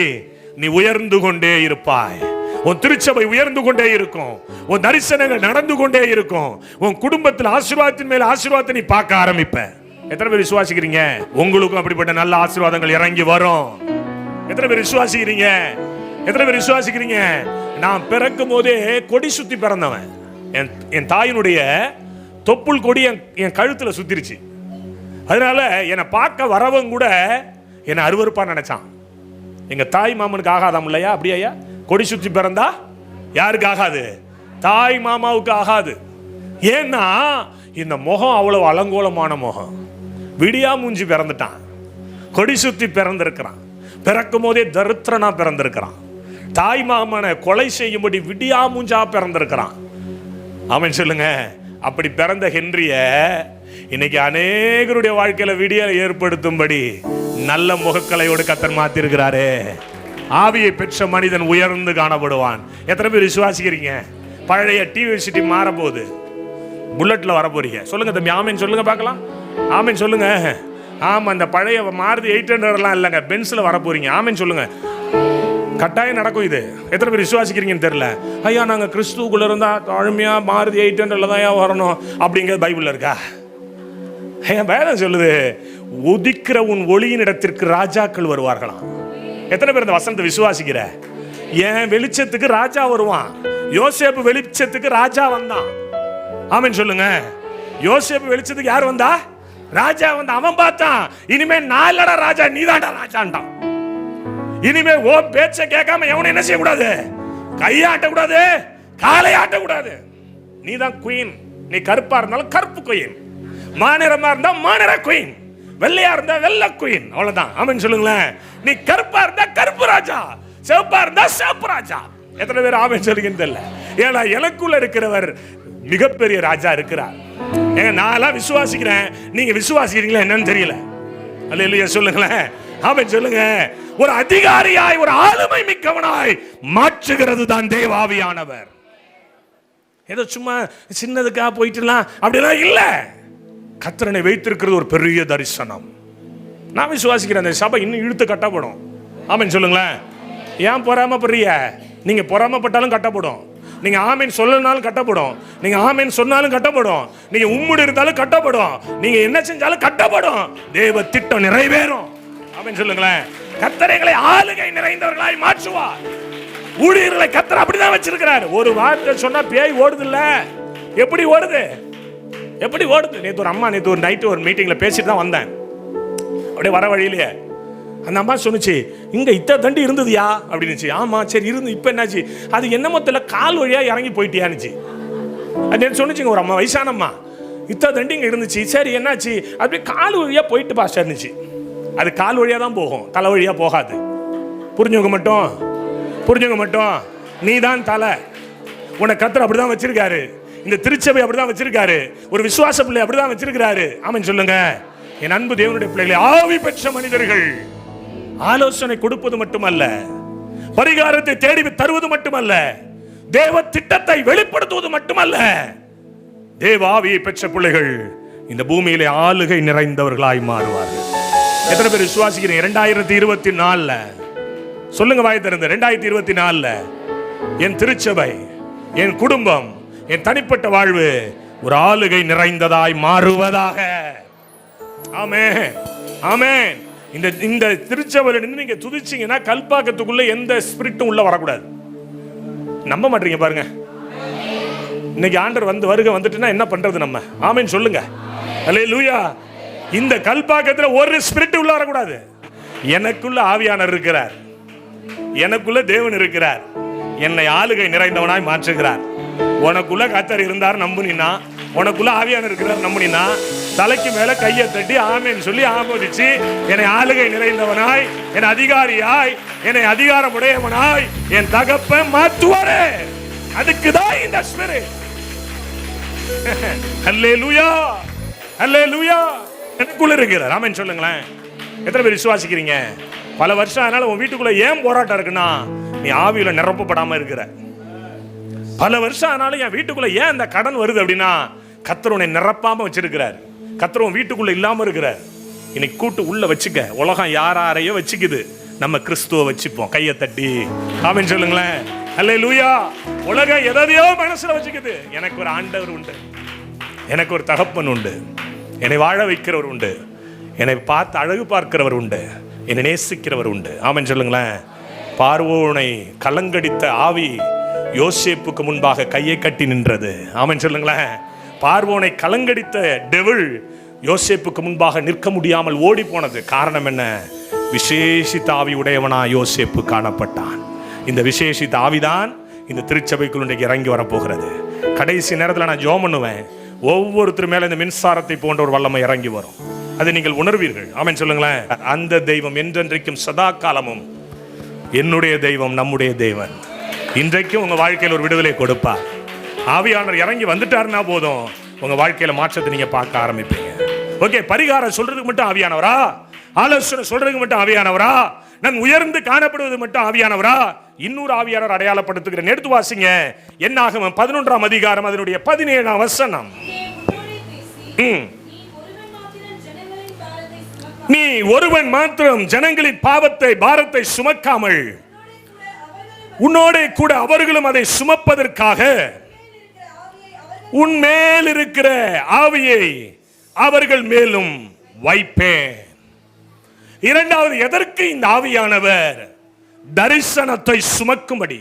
நீ உயர்ந்து கொண்டே இருப்பாய். உன் திருச்சபை உயர்ந்து கொண்டே இருக்கும். உன் தரிசனங்கள் நடந்து கொண்டே இருக்கும். உன் குடும்பத்தில் ஆசீர்வாதத்தின் மேல ஆசீர்வாதத்தை நீ பார்க்க ஆரம்பிப்ப. எத்தனை பேர் விசுவாசிக்கிறீங்க? உங்களுக்கும் அப்படிப்பட்ட நல்ல ஆசீர்வாதங்கள் இறங்கி வரும். எத்தனை பேர் விசுவாசிக்கிறீங்க? எத்தனை பேர் விசுவாசிக்கிறீங்க? நான் பிறக்கும் போதே கொடி சுத்தி பிறந்தவன். என் தாயினுடைய தொப்புள் கொடி என் கழுத்துல சுத்திருச்சு. அதனால என்னை பார்க்க வரவங்க கூட என்னை அருவருப்பா நினைச்சான். எங்க தாய் மாமனுக்கு ஆகாதாம் இல்லையா? அப்படியா? கொடி சுத்தி பிறந்தா யாருக்கு ஆகாது? தாய் மாமாவுக்கு ஆகாது. ஏன்னா இந்த முகம் அவ்வளவு அலங்கோலமான முகம். விடியா மூஞ்சி பிறந்துட்டான், கொடி சுத்தி பிறந்திருக்கிறான். பிறக்கும் போதே தரித்திரனா பிறந்திருக்கிறான். தாய் மாமனை கொலை செய்யும்படி விடியா மூஞ்சா பிறந்திருக்கிறான். அவன் சொல்லுங்க. அப்படி பிறந்த ஹென்ரிய இன்னைக்கு அநேகருடைய வாழ்க்கையில விடிய ஏற்படுத்தும்படி நல்ல முகக்கலையோடு கர்த்தர் மாத்திருக்கிறாரே. ஆவியை பெற்ற மனிதன் உயர்ந்து காணப்படுவான். எத்தனை பேர் விசுவாசிக்கிறீங்க? பழைய டிவி சிட்டி மாற போகுது, புல்லட்ல வர போறீங்க. சொல்லுங்க தம்பி, ஆமேன் சொல்லுங்க பார்க்கலாம். ஆமேன் சொல்லுங்க. ஆமா, அந்த பழைய மாருதி 800 இல்லைங்க, பென்ஸ்ல வர போறீங்க. ஆமேன் சொல்லுங்க. கட்டாயம் நடக்கும் இது. எத்தனை பேர் விசுவாசிக்கிறீங்கன்னு தெரியல. ஐயா நாங்க கிறிஸ்துக்குள்ள இருந்தா தாழ்மையா மாருதி 800 தான் வரணும் அப்படிங்கிறது பைபிள்ல இருக்கா? ஐயா வேதம் சொல்லுது, உதிக்கிற உன் ஒளியின் இடத்திற்கு ராஜாக்கள் வருவார்களாம். எத்தனை பேர் இந்த வசனத்தை விசுவாசிக்கிற? என் வெளிச்சத்துக்கு ராஜா வருவான். யோசேப்பு வெளிச்சத்துக்கு ராஜா வந்தான். ஆமென் சொல்லுங்க. யோசேப்பு வெளிச்சத்துக்கு யார் வந்தா? ராஜா வந்து. அவன் பார்த்தான், இனிமே நான் இல்லடா ராஜா, நீதான்டா ராஜான்டான். இனிமே ஓ பேச்ச கேட்காம எவனும் என்ன செய்யக்கூடாது? கையாட்டக்கூடாது, காலை ஆட்டக்கூடாது. நீதான் குயின். நீ கருப்பா இருந்தாலும் கருப்பு குயின், மாநிறமா இருந்தா மாநிற குயின், வெள்ளையா இருந்தா வெள்ளை குயின். அவ்வளவுதான். ஆமென் சொல்லுங்களேன். நீ கருப்பா இருந்தா கருப்பு ராஜா, சிவப்பா இருந்தா சிவப்பு ராஜா. எத்தனை பேர் ஆமென் சொல்லுங்கன்னு தெரியல. ஏன்னா எனக்குள்ள இருக்கிறவர் மிகப்பெரிய ராஜா இருக்கிறார். ஏங்க நான் விசுவாசிக்கிறேன், நீங்க விசுவாசிக்கிறீங்களா என்னன்னு தெரியல. அல்லேலூயா சொல்லுங்களேன். ஆமென் சொல்லுங்க. ஒரு அதிகாரியாய், ஒரு ஆளுமை மிக்கவனாய் மாற்றுகிறது தான் தேவாவியானவர். ஏதோ சும்மா சின்னதுக்கா போயிட்டுலாம் அப்படிலாம் இல்ல. கர்த்தரனை வைத்திருக்கிறது ஒரு பெரிய தரிசனம். நான் விசுவாசிக்கிறேன் அந்த சபை இன்னும் இழுத்து கட்டப்படும். ஆமென் சொல்லுங்களேன். ஏன் பொறாமப்படுறிய? நீங்க பொறாமப்பட்டாலும் கட்டப்படும். நீங்க ஆமென் சொல்லனாலும் கட்டப்படும். நீங்க ஆமென் சொன்னாலும் கட்டப்படும். நீங்க உம்முடு இருந்தாலும் கட்டப்படும். நீங்க என்ன செஞ்சாலும் கட்டப்படும். தேவ திட்டம் நிறைவேறும். ஆமென் சொல்லுங்களேன். கர்த்தரைகளை ஆளுகை நிறைந்தவர்களாய் மாற்றுவார். ஊழியர்களை கர்த்தர் அப்படிதான் வச்சிருக்கிறார். ஒரு வார்த்தை சொன்னா பேய் ஓடுது இல்ல? எப்படி ஓடுது? எப்படி ஓடுது? நேத்து ஒரு அம்மா நேத்து ஒரு நைட்டு ஒரு மீட்டிங்ல பேசிட்டு தான் வந்தேன். அப்படியே வர வழியிலேயே அந்த அம்மா சொன்னுச்சு, இங்க இத்த தண்டி இருந்ததுயா அப்படின்னுச்சு. ஆமா சரி இருந்து, இப்ப என்னாச்சு? அது என்னமோ தெரியல, கால் வழியா இறங்கி போயிட்டியானுச்சு. அது சொன்னுச்சுங்க ஒரு அம்மா, வயசான அம்மா. இத்த தண்டி இங்க இருந்துச்சு, சரி என்னாச்சு? அப்படியே கால் வழியா போயிட்டு பாஸ்டர்னுச்சு. அது கால் வழியா தான் போகும், தலை வழியா போகாது. புரிஞ்சவங்க மட்டும், புரிஞ்சவங்க மட்டும். நீ தான் தலை. உன்னை கர்த்தர் அப்படிதான் வச்சிருக்காரு. இந்த திருச்சபை அப்படிதான் வச்சிருக்காரு. ஒரு விசுவாச பிள்ளை அப்படிதான் வச்சிருக்காரு. ஆமென் சொல்லுங்க. என் அன்பு தேவனுடைய பிள்ளைகளை, ஆவி பெற்ற மனிதர்கள் ஆலோசனை கொடுப்பது மட்டுமல்ல, பரிகாரத்தை தேடி தருவது மட்டுமல்ல, தேவ திட்டத்தை வெளிப்படுத்துவது மட்டுமல்ல, தேவ ஆவியை பெற்ற பிள்ளைகள் இந்த பூமியிலே ஆளுகை நிறைந்தவர்களாய் மாறுவார்கள். எத்தனை பேர் விசுவாசிக்கிறீங்க? 2024 சொல்லுங்க வாய் திறந்து. 2024 என் திருச்சபை, என் குடும்பம், என் தனிப்பட்ட வாழ்வு ஒரு ஆளுகை நிறைந்ததாய் மாறுவதாக. ஆமென், ஆமென். இந்த திருச்சபையில நின்று நீங்க துதிச்சீங்கன்னா கல்பாக்கத்துக்குள்ள எந்த ஸ்பிரிட்டும் உள்ள வரக்கூடாது. நம்ப மாட்டீங்க பாருங்க. இன்னைக்கு ஆண்டவர் வந்து வருகை வந்துட்டுனா என்ன பண்றது நம்ம? ஆமென் சொல்லுங்க. அல்லேலூயா. இந்த கல்பாக்கத்துல ஒரு ஸ்பிரிட் உள்ள வரக்கூடாது. எனக்குள்ள ஆவியானவர் இருக்கிறார், எனக்குள்ள தேவன் இருக்கிறார், என்னை ஆளுகை நிறைந்தவனாய் மாற்றுகிறார். உனக்குள்ள கர்த்தர் இருந்தார் நம்புனா, உனக்குள்ள ஆவியானவர் இருக்கிறார் நம்புனா, தலைக்கு மேல கையை தட்டி ஆமென் சொல்லி ஆமோதிச்சு, என்னை ஆளுகை நிறைந்தவனாய், என் அதிகாரியாய், என்னை அதிகாரமுடையவனாய் என் தகப்பன் மாற்றுவாரே. அதுக்குதான் இந்த ஸ்பிரிட். அல்லேலூயா, அல்லேலூயா. எனக்குள்ள இருக்கிறார். ஆமென் சொல்லுங்களேன். எத்தனை பேர் விசுவாசிக்கிறீங்க? பல வருஷம் ஆனாலும் உன் வீட்டுக்குள்ள ஏன் போராட்டம் இருக்குன்னா, நீ ஆவியில நிரப்பப்படாம இருக்கிற. பல வருஷம் ஆனாலும் என் வீட்டுக்குள்ள ஏன் இந்த கடன் வருது அப்படின்னா, கர்த்தர் உன்னை நிரப்பாம வச்சிருக்கிறார். கர்த்தர் உன் வீட்டுக்குள்ள இல்லாம இருக்கிறார். இன்னைக்கு கூட்டு உள்ள வச்சுக்க. உலகம் யாரையோ வச்சுக்குது, நம்ம கிறிஸ்துவ வச்சுப்போம் கையை தட்டி. ஆமென் சொல்லுங்களேன். அல்லேலூயா. உலகம் எதையோ மனசுல வச்சுக்குது. எனக்கு ஒரு ஆண்டவர் உண்டு, எனக்கு ஒரு தகப்பன் உண்டு, என்னை வாழ வைக்கிறவர் உண்டு, என்னை பார்த்து அழகு பார்க்கிறவர் உண்டு, என்னை நேசிக்கிறவர் உண்டு. ஆமென் சொல்லுங்களேன். பார்வோனை கலங்கடித்த ஆவி யோசேப்புக்கு முன்பாக கையை கட்டி நின்றது. ஆமென் சொல்லுங்களேன். பார்வோனை கலங்கடித்த டெவில் யோசேப்புக்கு முன்பாக நிற்க முடியாமல் ஓடி போனது. காரணம் என்ன? விசேஷித்த ஆவி உடையவனா யோசேப்பு காணப்பட்டான். இந்த விசேஷித்த ஆவிதான் இந்த திருச்சபைக்குள் இன்றைக்கு இறங்கி வரப்போகிறது. கடைசி நேரத்தில் நான் ஜெபம் பண்ணுவேன், ஒவ்வொருத்தர் மேல இந்த மின்சாரத்தை போன்ற ஒரு வல்லமை இறங்கி வரும். அதை நீங்கள் உணர்வீர்கள். ஆமென் சொல்லுங்களேன். அந்த தெய்வம் என்றென்றைக்கும் சதா காலமும் என்னுடைய தெய்வம், நம்முடைய தேவன். இன்றைக்கும் உங்க வாழ்க்கையில் ஒரு விடுதலை கொடுப்பார். ஆவியானவர் இறங்கி வந்துட்டாருன்னா போதும், உங்க வாழ்க்கையில மாற்றத்தை நீங்க பார்க்க ஆரம்பிப்பீங்க. ஓகே, பரிகாரம் சொல்றதுக்கு மட்டும் ஆவியானவரா? ஆலோசனை சொல்றதுக்கு மட்டும் ஆவியானவரா? நான் உயர்ந்து காணப்படுவது மட்டும் ஆவியானவரா? இன்னொரு ஆவியானவர் அடையாளப்படுத்துகிறேன். எடுத்து வாசிங்க. என்னாகமம் 11ஆம் அதிகாரம் அதனுடைய 17ஆம் வசனம். நீ ஒருவன் மாத்திரம் ஜனங்களின் பாரத்தை சுமக்காமல் உன்னோட கூட அவர்களும் அதை சுமப்பதற்காக உன்மேல் இருக்கிற ஆவியை அவர்கள் மேலும் வைப்பேன். இரண்டாவது, எதற்கு இந்த ஆவியானவர்? தரிசனத்தை சுமக்கும்படி,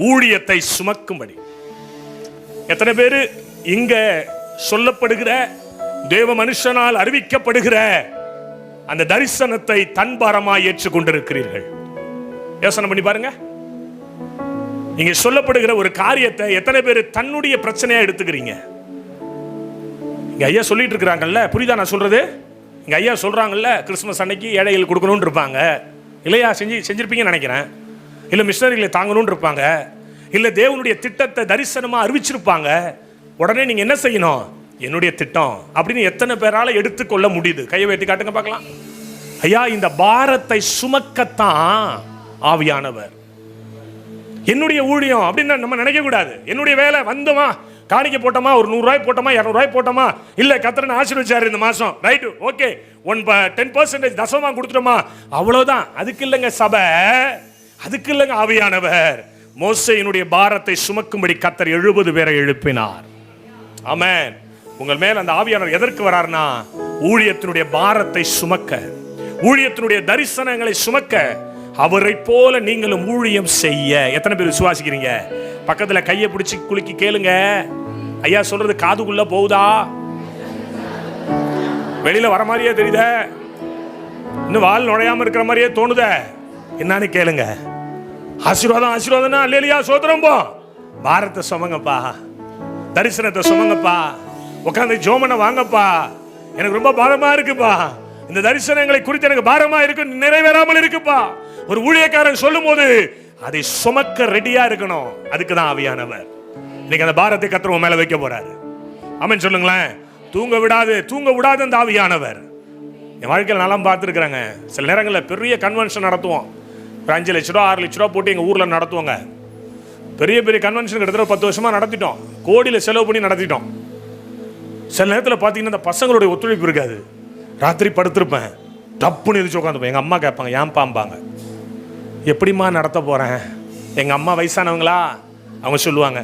ஊழியத்தை சுமக்கும்படி. எத்தனை பேரு இங்க சொல்லப்படுகிற தேவ மனுஷனால் அறிவிக்கப்படுகிற அந்த தரிசனத்தை தன் பாரமாய் ஏற்றுக்கொண்டிருக்கிறீர்கள்? யோசனை பண்ணி பாருங்க. இங்க சொல்லப்படுகிற ஒரு காரியத்தை எத்தனை பேர் தன்னுடைய பிரச்சனையா எடுத்துக்கிறீங்க? இங்க ஐயா சொல்லிட்டு இருக்கிறாங்கல்ல, புரியுதா நான் சொல்றது? இங்க ஐயா சொல்றாங்கல்ல, கிறிஸ்துமஸ் அன்னைக்கு ஏழைகள் கொடுக்கணும்னு இருப்பாங்க இல்லையா? செஞ்சிருப்பீங்கன்னு நினைக்கிறேன். இல்ல மிஷனரிகளை தாங்கணும்னு இருப்பாங்க, இல்ல தேவனுடைய திட்டத்தை தரிசனமா அறிவிச்சிருப்பாங்க. உடனே நீங்க என்ன செய்யணும்? என்னுடைய திட்டம் அப்படின்னு எத்தனை பேரால எடுத்துக்கொள்ள முடியுது? கையை வைத்து காட்டுங்க பார்க்கலாம். ஐயா, இந்த பாரத்தை சுமக்கத்தான் ஆவியானவர். என்னுடைய ஊழியம் அப்படின்னு நம்ம நினைக்க கூடாது. என்னுடைய வேலை வந்தோமா, காணிக்க போட்டோமா, ஒரு 100 ரூபாய் போட்டோமா, 200 ரூபாய் போட்டோமா, இல்ல கர்த்தர் ஆசீர்வதிச்சாரு இந்த மாசம், ரைட், ஓகே, 10% தசமா கொடுத்துட்டோமா, அவ்வளவுதான். அதுக்கு இல்லைங்க சபை, அதுக்கு இல்லைங்க ஆவியானவர். மோசேயினுடைய பாரத்தை சுமக்கும்படி கர்த்தர் 70 பேரை எழுப்பினார். ஆமென். உங்கள் மேல் அந்த ஆவியானவர் எதற்கு வரார்னா, ஊழியத்தினுடைய பாரத்தை சுமக்க, ஊழியத்தினுடைய தரிசனங்களை சுமக்க, அவரை போல நீங்களும் ஊழியம் செய்ய. எத்தனை பேர் விசுவாசிக்கிறீங்க? பக்கத்துல கையை பிடிச்சி குலுக்கி கேளுங்க. ஐயா சொல்றது காதுக்குள்ள போகுதா? வெளியில வர மாதிரியே தெரியுத? இன்னும் வால் நுழையாம இருக்கிற மாதிரியே தோணுத? என்னன்னு கேளுங்க. ஆசீர்வாதம் ஆசீர்வாதம்னா அல்லேலூயா சோதரம் போ. பாரத்தை சுமங்கப்பா, தரிசனத்தை சுமங்கப்பா, உட்காந்து ஜோமனை வாங்கப்பா. எனக்கு ரொம்ப பாரமா இருக்குப்பா, இந்த தரிசனங்களை குறித்து எனக்கு பாரமா இருக்கு, நிறைவேறாமல் இருக்குப்பா. ஒரு ஊழியக்காரன் சொல்லும் போது அதை சுமக்க ரெடியா இருக்கணும். அதுக்கு தான் ஆவியானவர். இன்னைக்கு அந்த பாரத்தை கர்த்தர் உன் மேல வைக்க போறாரு. ஆமென் சொல்லுங்களேன். தூங்க விடாத அந்த ஆவியானவர். என் வாழ்க்கையில் நல்லா பார்த்துருக்குறாங்க. சில நேரங்களில் பெரிய கன்வென்ஷன் நடத்துவோம். ஒரு 5 லட்ச ரூபா 6 லட்ச ரூபா போட்டு எங்கள் ஊரில் நடத்துவோங்க. பெரிய பெரிய கன்வென்ஷன் கிட்டத்தட்ட 10 வருஷமாக நடத்திட்டோம். கோடியில் செலவு பண்ணி நடத்திட்டோம். சில நேரத்தில் பார்த்தீங்கன்னா இந்த பசங்களுடைய ஒத்துழைப்பு இருக்காது. ராத்திரி படுத்திருப்பேன், டப்புன்னு எதிர்த்து உட்காந்துப்பேன். எங்கள் அம்மா கேட்பாங்க, ஏன் பாம்பாங்க, எப்படிம்மா நடத்த போகிறேன்? எங்கள் அம்மா வயசானவங்களா, அவங்க சொல்லுவாங்க,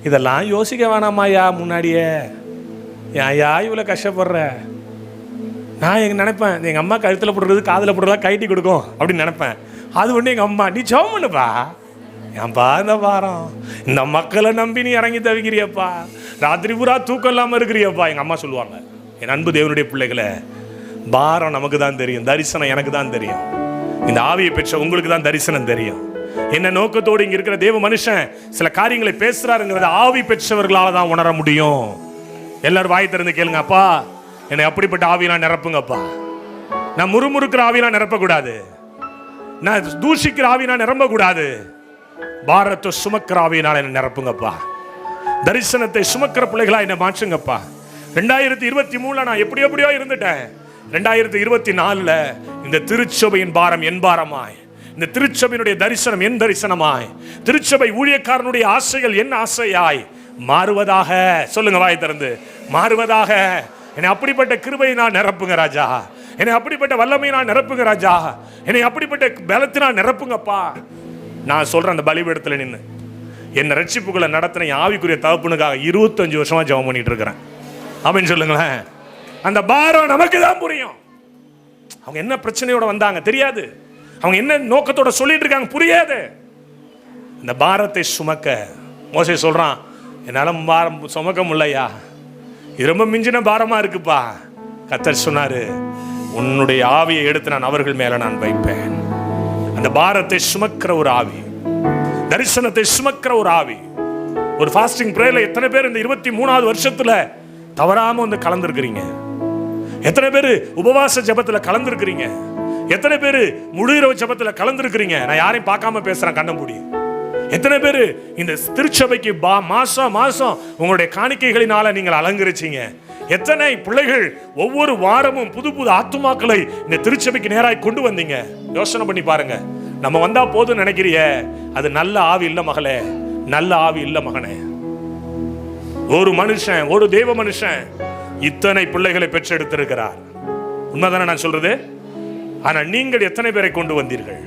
இதெல்லாம் யோசிக்க வேணாமாயா, முன்னாடியே ஏன்யா இவ்வளோ கஷ்டப்படுற? நான் நினைப்பேன், எங்கள் அம்மா கழுத்தில் போடுறது காதில் போடுறதா கைட்டி கொடுக்கும் அப்படின்னு நினைப்பேன். அது ஒன்று எங்கள் அம்மா, நீ ஜெபம் பண்ணுப்பா, ஏன்பா இந்த பாரம், இந்த மக்களை நம்பி நீ இறங்கி தவிக்கிறியப்பா, ராத்திரி பூரா தூக்கம் இல்லாமல் இருக்கிறியப்பா. எங்கள் அம்மா சொல்லுவாங்க. என் அன்பு தேவனுடைய பிள்ளைகளை, பாரம் நமக்கு தான் தெரியும், தரிசனம் எனக்கு தான் தெரியும். இந்த ஆவியை பெற்ற உங்களுக்கு தான் தரிசனம் தெரியும். என்ன நோக்கத்தோடு இங்க இருக்கிற தேவ மனுஷன் சில காரியங்களை பேசுறாருங்கிறத ஆவி பெற்றவர்களால தான் உணர முடியும். எல்லாரும் வாய் திறந்து கேளுங்க, அப்பா என்னை அப்படிப்பட்ட ஆவியெல்லாம் நிரப்புங்கப்பா. நான் முறுமுறுக்கிற ஆவியெல்லாம் நிரப்பக்கூடாது, நான் தூஷிக்கிற ஆவியெல்லாம் நிரம்பக்கூடாது. பாரத்தை சுமக்கிற ஆவியினால் என்ன நிரப்புங்கப்பா. தரிசனத்தை சுமக்கிற பிள்ளைகளா என்ன மாற்றுங்கப்பா. 2023 நான் எப்படியோ இருந்துட்டேன். 2024 இந்த திருச்சபையின் பாரம் என் பாரமாய், இந்த திருச்சபையினுடைய தரிசனம் என் தரிசனமாய், திருச்சபை ஊழியக்காரனுடைய ஆசைகள் என் ஆசையாய் மாறுவதாக. சொல்லுங்க வாய் திறந்து, மாறுவதாக. என்னை அப்படிப்பட்ட கிருபையை நான் நிரப்புங்க ராஜா, என்னை அப்படிப்பட்ட வல்லமையை நான் நிரப்புங்க ராஜா, என்னை அப்படிப்பட்ட பலத்தினால் நிரப்புங்கப்பா. நான் சொல்றேன், அந்த பலிபீடத்தில் நின்று என்ன ரட்சிப்புகளை நடத்தின ஆவிக்குரிய தகப்பனுக்காக 25 வருஷமா ஜெபம் பண்ணிட்டு இருக்கிறேன். அப்படின்னு சொல்லுங்களேன். அந்த பாரம் நமக்கு தான் புரியும். அவங்க என்ன பிரச்சனையோட வந்தாங்க தெரியாது, அவங்க என்ன நோக்கத்தோட சொல்லிட்டு இருக்காங்க புரியாது. இந்த பாரத்தை சுமக்க மோசே சொல்றான், என்னால பாரம் சுமக்க முடியலையா, இது ரொம்ப மிஞ்சின பாரமா இருக்குப்பா. கர்த்தர் சொன்னாரு, உன்னுடைய ஆவியை எடுத்து நான் அவர்கள் மேல நான் வைப்பேன். அந்த பாரத்தை சுமக்கிற ஒரு ஆவி, தரிசனத்தை சுமக்கிற ஒரு ஆவி. ஒரு ஃபாஸ்டிங் பிரேயர்ல எத்தனை பேர் இந்த 23வது வருஷத்துல தவறாம வந்து கலந்துருக்கிறீங்க? எத்தனை பேர் உபவாச ஜபத்துல கலந்துருக்கிறீங்க? எத்தனை பேர் முழு இரவு ஜபத்துல கலந்துருக்கிறீங்க? நான் யாரையும் பார்க்காம பேசுறேன், கண்ண மூடி. எத்தனை பேர் இந்த திருச்சபைக்கு மாசம் உங்களுடைய காணிக்கைகளினால நீங்கள் அலங்கரிச்சீங்க? எத்தனை பிள்ளைகள் ஒவ்வொரு வாரமும் புது புது ஆத்துமாக்களை இந்த திருச்சபைக்கு நேராய் கொண்டு வந்தீங்க? யோசனை பண்ணி பாருங்க. நம்ம வந்தா போதும் நினைக்கிறிய, அது நல்ல ஆவி இல்ல மகளே, நல்ல ஆவி இல்ல மகனே. ஒரு மனுஷன், ஒரு தேவ மனுஷன் இத்தனை பிள்ளைகளை பெற்றெடுத்திருக்கிறார். உண்மைதானே நான் சொல்றது? ஆனா நீங்கள் எத்தனை பேரை கொண்டு வந்தீர்கள்?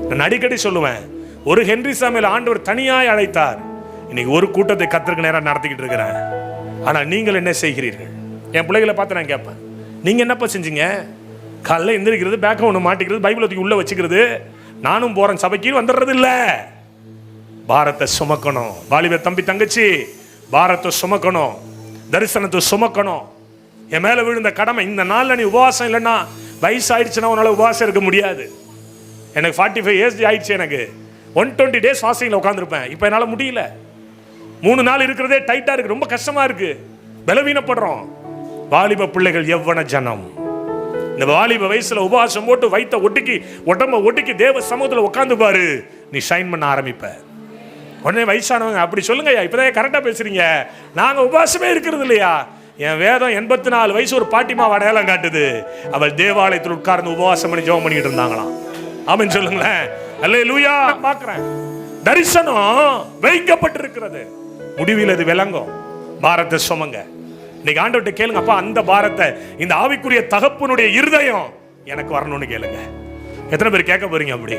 நான் அடிக்கடி சொல்லுவேன், ஒரு ஹென்றி சாமுவேல் ஆண்டவர் தனியாய் அழைத்தார். இன்னைக்கு ஒரு கூட்டத்தை கர்த்தருக்கு நேரா நடத்திக்கிட்டு இருக்கிறேன். ஆனா நீங்கள் என்ன செய்கிறீர்கள்? என் பிள்ளைகளை பார்த்து நான் கேட்பேன், நீங்க என்னப்பா செஞ்சீங்க? காலைல எந்திரிக்கிறது, பேக்க ஒன்று மாட்டிக்கிறது, பைபிளை தூக்கி உள்ள வச்சுக்கிறது, நானும் போறேன் சபைக்கு வந்துடுறது இல்ல. பாரத்தை சுமக்கணும். வாலிப தம்பி தங்கச்சி, பாரத்தை சுமக்கணும். தரிசனத்தை சுமக்கணும். என் மேல விழுந்த கடமை. இந்த நாள்ல நீ உபவாசம் இல்லைன்னா வயசாயிடுச்சுன்னா உன்னால உபவாசம் இருக்க முடியாது. எனக்கு 45 இயர்ஸ் ஆயிடுச்சு. எனக்கு 120 டேஸ் ஃபாஸ்டிங்ல உட்காந்துருப்பேன். இப்போ என்னால் முடியல. 3 நாள் இருக்கிறதே டைட்டா இருக்கு, ரொம்ப கஷ்டமா இருக்கு, பலவீனப்படுறோம். வாலிப பிள்ளைகள் எவ்வன ஜனம். இந்த வாலிப வயசுல உபவாசம் போட்டு வைத்த ஒட்டிக்கி உடம்ப ஒட்டிக்கி தேவ சமூகத்தில் உட்காந்து பாரு, நீ ஷைன் பண்ண ஆரம்பிப்ப. உடனே வயசானவங்க அப்படி சொல்லுங்க ஐயா, இப்பதான் கரெக்டா பேசுறீங்க, நாங்க உபவாசமே இருக்கிறது இல்லையா? என் வேதம் 84 வயசு ஒரு பாட்டிமா அடையாளம் காட்டுது. அவள் தேவாலயத்தில் உட்கார்ந்து உபவாசம் பண்ணி ஜெபம் பண்ணிட்டு இருந்தாங்களாம். ஆமென் சொல்லுங்களேன். அல்லேலூயா. பார்க்கிறேன், தரிசனம் வைக்கப்பட்டிருக்கிறது. முடிவில் அது விளங்கும். பாரத்தை சுமங்க. இன்னைக்கு ஆண்டவர்கிட்ட கேளுங்க, அப்பா அந்த பாரத்தை, இந்த ஆவிக்குரிய தகப்பனுடைய இருதயம் எனக்கு வரணும்னு கேளுங்க. எத்தனை பேர் கேட்க போறீங்க? அப்படி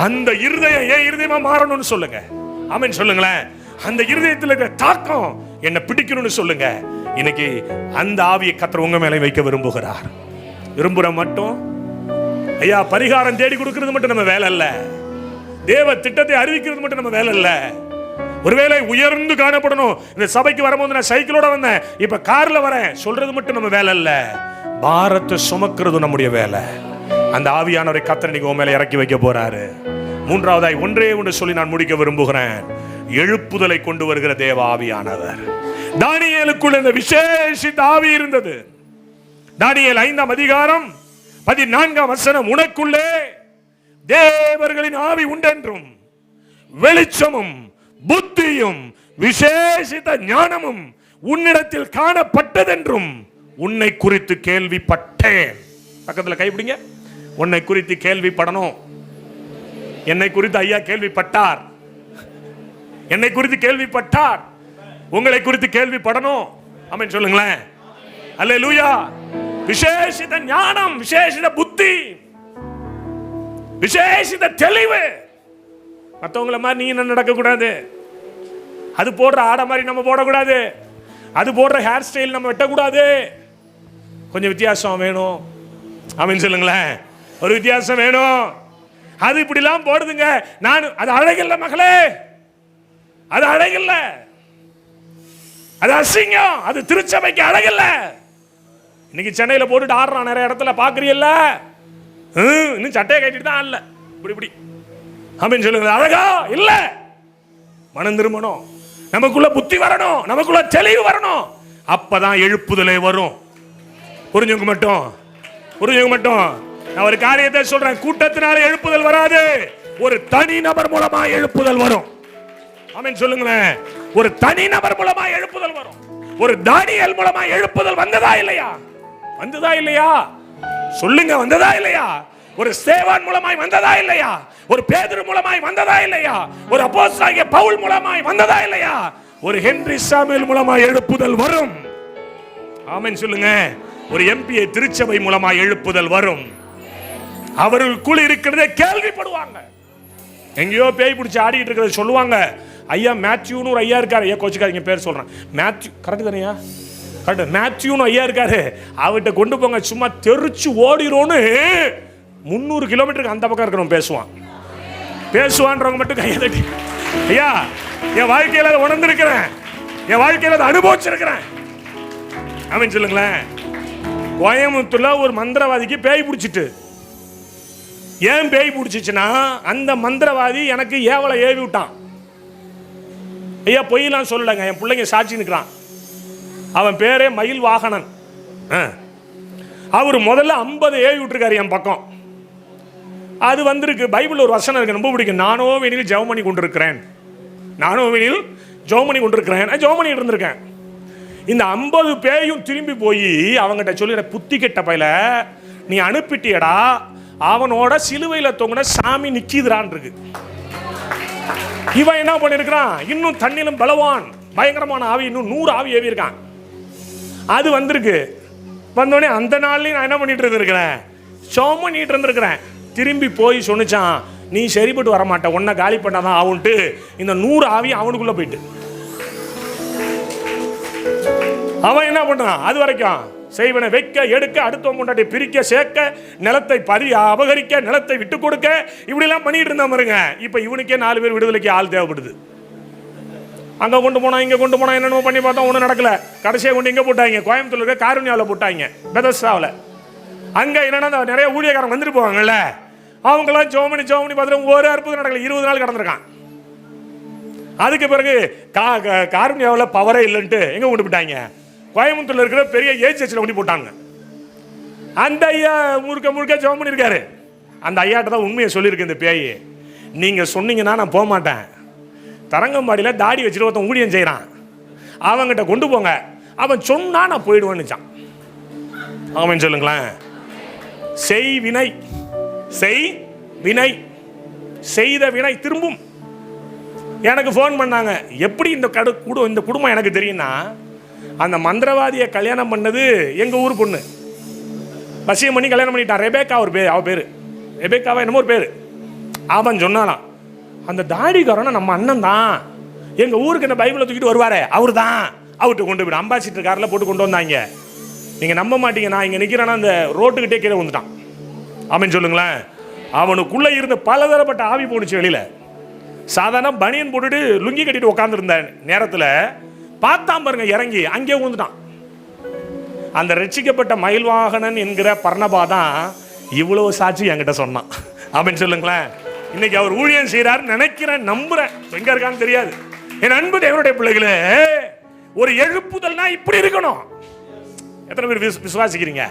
அந்த இருதயம் ஏன் இருதயமா மாறணும்னு சொல்லுங்க. ஆமென் சொல்லுங்களேன். அந்த இருதயத்தில் இருக்கிற தாக்கம் என்ன பிடிக்கணும்னு சொல்லுங்க. இன்னைக்கு அந்த ஆவியை கர்த்தர் உங்க மேலே வைக்க விரும்புகிறார். விரும்புற மட்டும் ஐயா பரிகாரம் தேடி கொடுக்கிறது மட்டும் நம்ம வேலை இல்ல. தேவ திட்டத்தை அறிவிக்கிறது மட்டும் நம்ம வேலை இல்ல. ஒருவேளை உயர்ந்து காணப்படணும். இந்த சபைக்கு வரும்போது நான் சைக்கிளோட வந்தேன், இப்ப கார்ல வரேன் சொல்றது மட்டும் நம்ம வேலை இல்ல. பாரத்தை சுமக்கிறது நம்முடைய வேலை. அந்த ஆவியானவரை கர்த்தர் இன்னைக்கு உன் மேல இறக்கி வைக்க போறாரு. மூன்றாவதாய் ஒன்றே ஒன்று சொல்லி நான் முடிக்க விரும்புகிறேன். எழுப்புதலை கொண்டு வருகிற தேவ ஆவியானவர். தானியேலுக்குள்ள இந்த விசேஷித்த ஆவி இருந்தது. தானியேல் 5ஆம் அதிகாரம் 14ஆம் வசனம், உனக்குள்ளே தேவர்களின் ஆவி உண்டென்றும் வெளிச்சமும் புத்தியும் விசேஷித்த ஞானமும் உன்னிடத்தில் காணப்பட்டதென்றும் உன்னை குறித்து கேள்விப்பட்டேன். பக்கத்துல கைப்பிடிங்க. உன்னை குறித்து கேள்விப்படணும். என்னை குறித்து ஐயா கேள்விப்பட்டார். என்னை குறித்து கேள்விப்பட்டார். உங்களை குறித்து கேள்விப்படணும். ஆமென் சொல்லுங்களேன். அல்லேலூயா. விசேஷித ஞானம், விசேஷித புத்தி, விசேஷித தெளிவு. மற்றவங்கள மாதிரி நீ என்ன நடக்க கூடாது. அது போடுற ஆடை மாதிரி நம்ம போடக்கூடாது. அது போடுற ஹேர் ஸ்டைல் நம்ம வெட்டக்கூடாது. கொஞ்சம் வித்தியாசம் வேணும். ஆமென் சொல்லுங்களேன். ஒரு வித்தியாசம் வேணும். அது இப்படிலாம் போடுதுங்க. நான் அது அழகில்ல மகளே, அது அழகில்ல, அது அசிங்கம், அது திருச்சபைக்கு அழகில்ல. இன்னைக்கு சென்னையில் போட்டுட்டு ஆடுறான் நிறைய இடத்துல பாக்குறீல்ல. இன்னும் சட்டையை கட்டிட்டு தான் இல்ல இப்படி இப்படி. ஆமென் சொல்லுங்க. அழகா இல்ல. மனம் திரும்பணும். நமக்குள்ள புத்தி வரணும், நமக்குள்ள தெளிவு வரணும். அப்பதான் எழுப்புதலே வரும். புரிஞ்சுங்க மட்டும், புரிஞ்சுங்க மட்டும். நான் ஒரு காரியத்தை சொல்றேன், கூட்டத்தினால எழுப்புதல் வராது, ஒரு தனி நபர் மூலமா எழுப்புதல் வரும். ஆமென் சொல்லுங்களேன். ஒரு தனி நபர் மூலமா எழுப்புதல் வரும். ஒரு தானியேல் மூலமா எழுப்புதல் வந்ததா இல்லையா? வந்ததா இல்லையா? சொல்லுங்க, வந்ததா இல்லையா? ஒரு ஸ்தேவான் மூலமாய் வந்ததா இல்லையா? ஒரு பேதுரு மூலமாய் வந்ததா இல்லையா? ஒரு அப்போஸ்தலனாகிய பவுல் மூலமாய் வந்ததா இல்லையா? ஒரு ஹென்றி சாமுவேல் மூலமாய் எழுப்புதல் வரும். ஆமென் சொல்லுங்க. ஒரு எம்பிஏ திருச்சபை மூலமாய் எழுப்புதல் வரும். அவர்களுக்குள் இருக்கிறதே கேள்விப்படுவாங்க. எங்கேயோ பேய் பிடிச்சி ஆடிட்டு இருக்கிறத சொல்லுவாங்க. ஐயா மேத்யூன்னு ஒரு ஐயா இருக்காரு. ஐயா கோச்சுக்காதீங்க, பேர் சொல்றேன். மேத்யூ கரெக்ட் தானேயா? கரெக்ட். மேத்யூன்னு ஐயா இருக்காரு. அவர்கிட்ட கொண்டு போங்க, சும்மா தெரிச்சு ஓடிரோன்னு 300 கிலோமீட்டருக்கு அந்த பக்கம் இருக்கணும் பேசுவான். பேசுவான்றவங்க மட்டும் கையை தட்டி. ஐயா என் வாழ்க்கையில் அதை உணர்ந்திருக்கிறேன், என் வாழ்க்கையில் அதை அனுபவிச்சிருக்கிறேன். ஆமென் சொல்லுங்களேன். கோயம்புத்தூர்ல ஒரு மந்திரவாதிக்கு பேய் பிடிச்சிட்டு. ஏன் பேய் பிடிச்சிச்சுன்னா, அந்த மந்திரவாதி எனக்கு ஏவலை ஏவி விட்டான். ஐயா பொய்யெல்லாம் சொல்லலைங்க, என் பிள்ளைங்க சாட்சி நிற்கிறான். அவன் பேரே மயில் வாகனன். அவர் முதல்ல 50 ஏவி விட்டுருக்காரு என் பக்கம். அது வந்திருக்கு. பைபிள் ஒரு வசனம் இருக்கு, ரொம்ப பிடிக்கும். நானோ வெளியில் ஜெபம் பண்ணி கொண்டிருக்கிறேன், நானோ வெளியில் ஜெபம் பண்ணி கொண்டிருக்கிறேன், ஜெபம் பண்ணி இருந்திருக்கேன். இந்த 50 பேயும் திரும்பி போய் அவங்ககிட்ட சொல்லிடுற, புத்தி கெட்ட பையில நீ அனுப்பிட்டியடா, அவனோட சிலுவையில் தொங்கின சாமி நிக்கிதுரான் இருக்கு. இவன் என்ன பண்ணிருக்கான், இன்னும் தண்ணிலும் பலவான் பயங்கரமான ஆவி, இன்னும் 100 ஆவி ஏவி இருக்கான். அது வந்திருக்கு. வந்தோடனே அந்த நாள்லயும் நான் என்ன பண்ணிட்டு இருந்திருக்கிறேன், ஜெபம் பண்ணிட்டு இருந்திருக்கிறேன். திரும்பி போய் சொன்னிச்சான், நீ சரிப்பட்டு வரமாட்ட, உன்னை காலி பண்ணாதான் ஆகுன்ட்டு இந்த 100 ஆவி அவனுக்குள்ள போயிட்டு அவன் என்ன பண்றான், அது வரைக்கும் செய்வனை வைக்க எடுக்க, அடுத்தவன் கொண்டாட்டி பிரிக்க, சேர்க்க, நிலத்தை அபகரிக்க, நிலத்தை விட்டு கொடுக்க, இப்படி எல்லாம் பண்ணிட்டு இருந்தா பாருங்க. இப்ப இவனுக்கே 4 பேர் விடுதலைக்கு ஆள் தேவைப்படுது. அங்கே கொண்டு போனா இங்கே கொண்டு போனா என்னென்ன பண்ணி பார்த்தா ஒன்றும் நடக்கல. கடைசியாக கொண்டு எங்கே போட்டாங்க? கோயம்புத்தூர் இருக்க காருண்யாவில் போட்டாங்க, பெதஸ்தாவில். அங்கே என்னன்னா நிறைய ஊழியக்காரங்க வந்துட்டு போவாங்கல்ல, அவங்களாம் ஜோமனி பார்த்துட்டு ஒரு அற்புதம் நடக்கல, 20 நாள் கடந்திருக்கான். அதுக்கு பிறகு காருண்யாவில் பவரே இல்லைன்ட்டு எங்கே கொண்டு போட்டாங்க? கோயம்புத்தூர்ல இருக்கிற பெரிய ஏஜ் சர்ச்சில் கொண்டு போட்டாங்க. அந்த ஐயா முழுக்க ஜோமனி இருக்காரு. அந்த ஐயாட்ட தான் உண்மையை சொல்லியிருக்கு இந்த பேய். நீங்கள் சொன்னீங்கன்னா நான் போக மாட்டேன். தரங்கம்பாடியில் தாடி வச்சுட்டு ஒருத்தன் ஊழியம் செய்கிறான், அவங்ககிட்ட கொண்டு போங்க, அவன் சொன்னா நான் போயிடுவேன்னுச்சான். அவன் சொல்லுங்களேன். செய் வினை செய்த வினை திரும்பும். எனக்கு ஃபோன் பண்ணாங்க, எப்படி இந்த குடும்பம் எனக்கு தெரியும்னா, அந்த மந்திரவாதியை கல்யாணம் பண்ணது எங்கள் ஊர் பொண்ணு. வசியம் பண்ணி கல்யாணம் பண்ணிட்டான். ரெபேக்கா அவ பேர் ரெபேக்காவா என்னமோ ஒரு பேர். அவன் சொன்னாலாம், அந்த தாடிக்காரனை நம்ம அண்ணன் தான், எங்கள் ஊருக்கு என்ன பைபிளை தூக்கிட்டு வருவாரே அவர் தான், அவர்கிட்ட கொண்டு போய்ட்டு அம்பாசிடர் காரில் போட்டு கொண்டு வந்தாங்க. நீங்கள் நம்ப மாட்டீங்க, நான் இங்கே நிற்கிறேன்னா அந்த ரோட்டுக்கிட்டே கீழே வந்துட்டான். ஆமென் சொல்லுங்களேன். அவனுக்குள்ளே இருந்து பலதரப்பட்ட ஆவி போணுச்சு வெளியில். சாதாரண பனியன் போட்டுட்டு லுங்கி கட்டிட்டு உட்காந்துருந்த நேரத்தில் பார்த்தாம் பாருங்க, இறங்கி அங்கே விழுந்துட்டான். அந்த ரட்சிக்கப்பட்ட மயில்வாகனன் என்கிற பர்ணபா தான் இவ்வளோ சாட்சி என்கிட்ட சொன்னான். ஆமென் சொல்லுங்களேன். இன்னைக்கு அவர் ஊழியம் செய்கிறாருன்னு நினைக்கிறேன், நம்புறேன். எங்க இருக்கான்னு தெரியாது. என் அன்பு தேவனுடைய பிள்ளைகளே, ஒரு எழுப்புதல்னா இப்படி இருக்கணும். எத்தனை பேர் விசுவாசிக்கிறீங்க?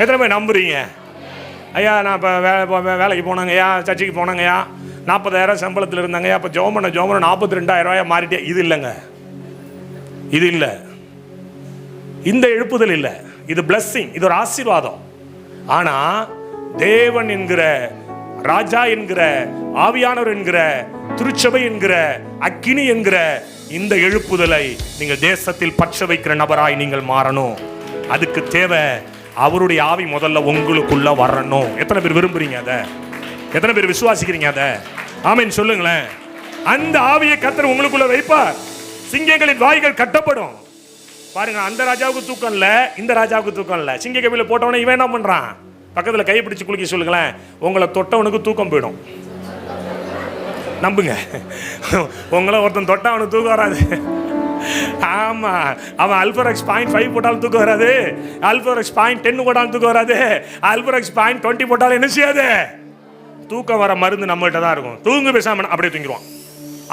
எத்தனை பேர் நம்புறீங்க? ஐயா நான் இப்போ வேலைக்கு போனாங்கய்யா, சர்ச்சைக்கு போனாங்கய்யா, 40,000 சம்பளத்தில் இருந்தாங்கய்யா, இப்போ ஜோமனை 42,000 ரூபாயா மாறிட்டே. இது இல்லைங்க, இது இல்லை, இந்த எழுப்புதல் இல்லை. இது பிளஸ்ஸிங், இது ஒரு ஆசீர்வாதம். ஆனால் தேவன் என்கிற, ராஜா என்கிற, ஆவியானவர் என்கிற, திருச்சபை என்கிற, அக்கினி என்கிற இந்த எழுப்புதலை நீங்கள் தேசத்தில் பற்ற வைக்கிற நபராய் நீங்கள் மாறணும். அதுக்கு தேவை அவருடைய ஆவி முதல்ல உங்களுக்குள்ள வரணும். எத்தனை பேர் விரும்புறீங்க அதை? எத்தனை பேர் விசுவாசிக்கிறீங்க அதை? ஆமென் சொல்லுங்களேன். அந்த ஆவியை கர்த்தர் உங்களுக்குள்ள வைப்பார். சிங்கங்களின் வாய்கள் கட்டப்படும். பாருங்க, அந்த ராஜாவுக்கு தூக்கம் இல்லை, இந்த ராஜாவுக்கு தூக்கம் இல்லை. சிங்க கபில போட்டவனே இவன் என்ன பண்றான்? பக்கத்தில் கை பிடிச்சு குளிக்க சொல்லுங்களேன், உங்களை தொட்டவனுக்கு தூக்கம் போயிடும். நம்புங்க, உங்களை ஒருத்தன் தொட்ட அவனுக்கு தூக்கம் வராது. ஆமா, அவன் அல்பரெக்ஸ் 0.5 போட்டாலும் தூக்கம் வராது, அல்பரெக்ஸ் 0.10 போட்டாலும் தூக்கம் வராது, அல்பரெக்ஸ் 0.20 போட்டாலும் என்ன செய்யாது? தூக்கம் வர மருந்து நம்மகிட்ட தான் இருக்கும். தூங்கு பேசாம அப்படியே தூங்கிடுவான்.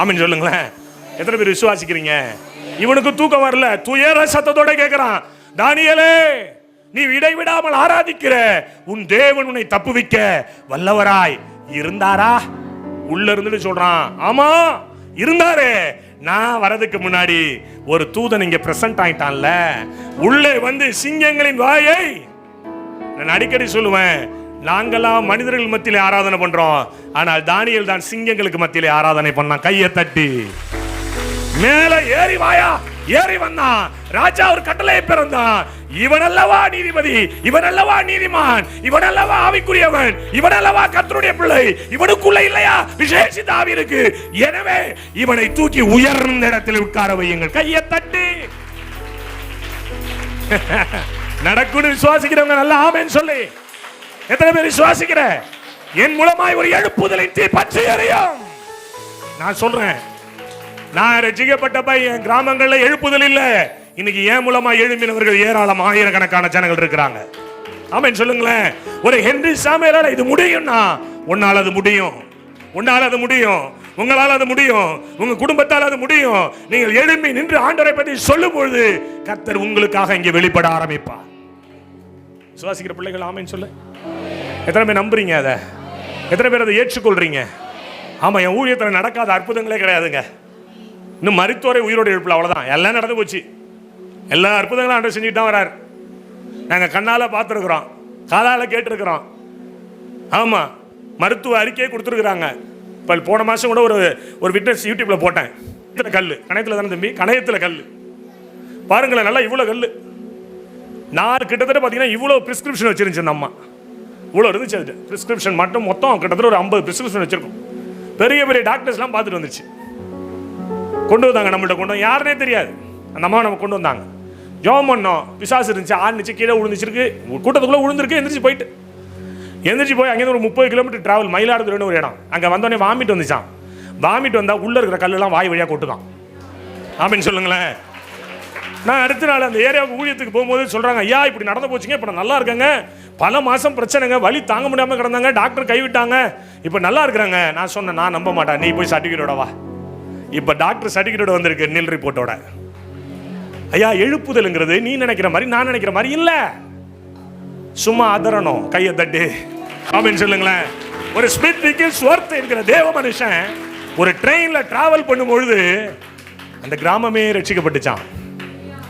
ஆமென் சொல்லுங்களேன். எத்தனை பேர் விசுவாசிக்கிறீங்க? இவனுக்கு தூக்கம் வரல, துயர சத்தத்தோட கேட்கிறான், தானியேலே நீ இடைவிடாமல் ஆராதிக்கிற உன் தேவன் உன்னை தப்புவிக்க வல்லவராய் இருந்தாரா? உள்ள இருந்துட்டு சொல்றான், ஆமா இருந்தாரே. நான் வரதுக்கு முன்னாடி ஒரு தூதன் இங்க பிரசன்ட் ஆயிட்டான்ல, உள்ளே வந்து சிங்கங்களின் வாயை. நான் அடிக்கடி சொல்லுவேன், நாங்கெல்லாம் மனிதர்கள் மத்தியிலே ஆராதனை பண்றோம், ஆனால் தானியேல் தான் சிங்கங்களுக்கு மத்தியிலே ஆராதனை பண்ணான். கையை தட்டி மேல ஏறி வாயா, ஏறி வந்தான். ராஜா ஒரு கட்டளையை பிறந்தான். இவனல்லவா நீதிபதி, இவனல்லவா நீதிமான், இவனல்லவா ஆவிக்குரியவன், இவனல்லவா கர்த்தருடைய பிள்ளை, இவனுக்குள்ள இல்லையா விசேஷித்த ஆவி இருக்கு. எனவே இவனை தூக்கி உயர்ந்த இடத்தில் உட்கார வையுங்கள். கையை தட்டி நடக்குன்னு விசுவாசிக்கிறவங்க நல்லா ஆமென் சொல்லி. எத்தனை பேர் விசுவாசிக்கிற? என் மூலமாய் ஒரு எழுப்புதலின் தீ பற்றி எரியும். நான் சொல்றேன், நான் ரட்சிக்கப்பட்ட என் கிராமங்களில் எழுப்புதல் இல்ல. இன்னைக்கு என் மூலமா எழுப்பினவர்கள் ஏராளம், ஆயிரக்கணக்கான ஜனங்கள் இருக்கிறாங்க. ஆமென் சொல்லுங்களேன். ஒரு ஹென்றி சாமுவேலால இது முடியும்னா உன்னால அது முடியும், உன்னால அது முடியும், உங்களால் அது முடியும், உங்க குடும்பத்தால் அது முடியும். நீங்கள் எழும்பி நின்று ஆண்டவரை பற்றி சொல்லும் பொழுது கர்த்தர் உங்களுக்காக இங்கே வெளிப்பட ஆரம்பிப்பார். விசுவாசிக்கிற பிள்ளைகள் ஆமென் சொல்லு. எத்தனை பேர் நம்புறீங்க அதை? எத்தனை பேர் அதை ஏற்றுக்கொள்றீங்க? ஆமா, என் ஊழியத்தில் நடக்காத அற்புதங்களே கிடையாதுங்க. இன்னும் மருத்துவரை உயிரோடு எழுப்பல, அவ்வளவுதான். எல்லாம் நடந்து போச்சு. எல்லா அற்புதங்களும் ஆண்டவர் செஞ்சுட்டு தான் வரார். நாங்கள் கண்ணால் பார்த்துருக்குறோம், காதால் கேட்டிருக்கிறோம். ஆமாம், மருத்துவ அறிக்கையை கொடுத்துருக்குறாங்க. இப்போ போன மாதம் கூட ஒரு விட்னஸ் யூடியூப்பில் போட்டேன். கல் கணையத்தில் தானே தம்பி, கணையத்தில் கல் பாருங்களேன், நல்லா இவ்வளோ கல். நான் கிட்டத்தட்ட பார்த்தீங்கன்னா இவ்வளோ ப்ரிஸ்கிரிப்ஷன் வச்சிருந்துச்சு. அந்த அம்மா இவ்வளோ இருந்துச்சு. அது ப்ரிஸ்கிரிப்ஷன் மட்டும் மொத்தம் கிட்டத்தட்ட ஒரு 50 ப்ரிஸ்கிரிப்ஷன் வச்சிருக்கோம். பெரிய பெரிய டாக்டர்ஸ்லாம் பார்த்துட்டு வந்துச்சு. கொண்டு வந்தாங்க, நம்மள்ட்ட கொண்டு வந்து யாருனே தெரியாது. அந்த அம்மா நம்ம கொண்டு வந்தாங்க. ஜோம் பண்ணோம், பிசாசு இருந்துச்சு, ஆடுச்சு, கீழே விழுந்துச்சிருக்கு, கூட்டத்துக்குள்ளே விழுந்திருக்கு. எந்திரிச்சு போயிட்டு போய் அங்கேருந்து ஒரு 30 கிலோமீட்டர் டிராவல், மயிலாடுதுறைன்னு ஒரு இடம். அங்கே வந்தோடனே வாமிட் வந்துச்சான். வாமிட் வந்தால் உள்ளே இருக்கிற கல்லெல்லாம் வாய் வழியாக கொட்டுதான். ஆமென் சொல்லுங்களேன். நான் அடுத்த நாள் அந்த ஏரியாவுக்கு ஊழியத்துக்கு போகும்போது சொல்கிறாங்க, ஐயா இப்படி நடந்து போச்சுங்க, இப்போ நான் நல்லா இருக்கேங்க, பல மாதம் பிரச்சனைங்க, வலி தாங்க முடியாமல் கிடந்தாங்க, டாக்டர் கைவிட்டாங்க, இப்போ நல்லா இருக்கிறாங்க. நான் சொன்னேன், நான் நம்ப மாட்டேன், நீ போய் சர்டிஃபிகேட்டோட வா. இப்போ டாக்டர் சர்டிஃபிகேட் வந்திருக்கு நில் ரிப்போர்ட்டோட. ஐயா எழுப்புதல்ங்கிறது நீ நினைக்கிற மாதிரி நான் நினைக்கிற மாதிரி இல்லை, சும்மா அதரணும் கையை தட்டி. ஆமென் சொல்லுங்களேன். ஒரு ஸ்பிரிட் விக்கில்ஸ் வொர்த் என்கிற தேவ மனுஷன் ஒரு ட்ரெயின்ல டிராவல் பண்ணும்பொழுது அந்த கிராமமே ரட்சிக்கப்பட்டுச்சான்.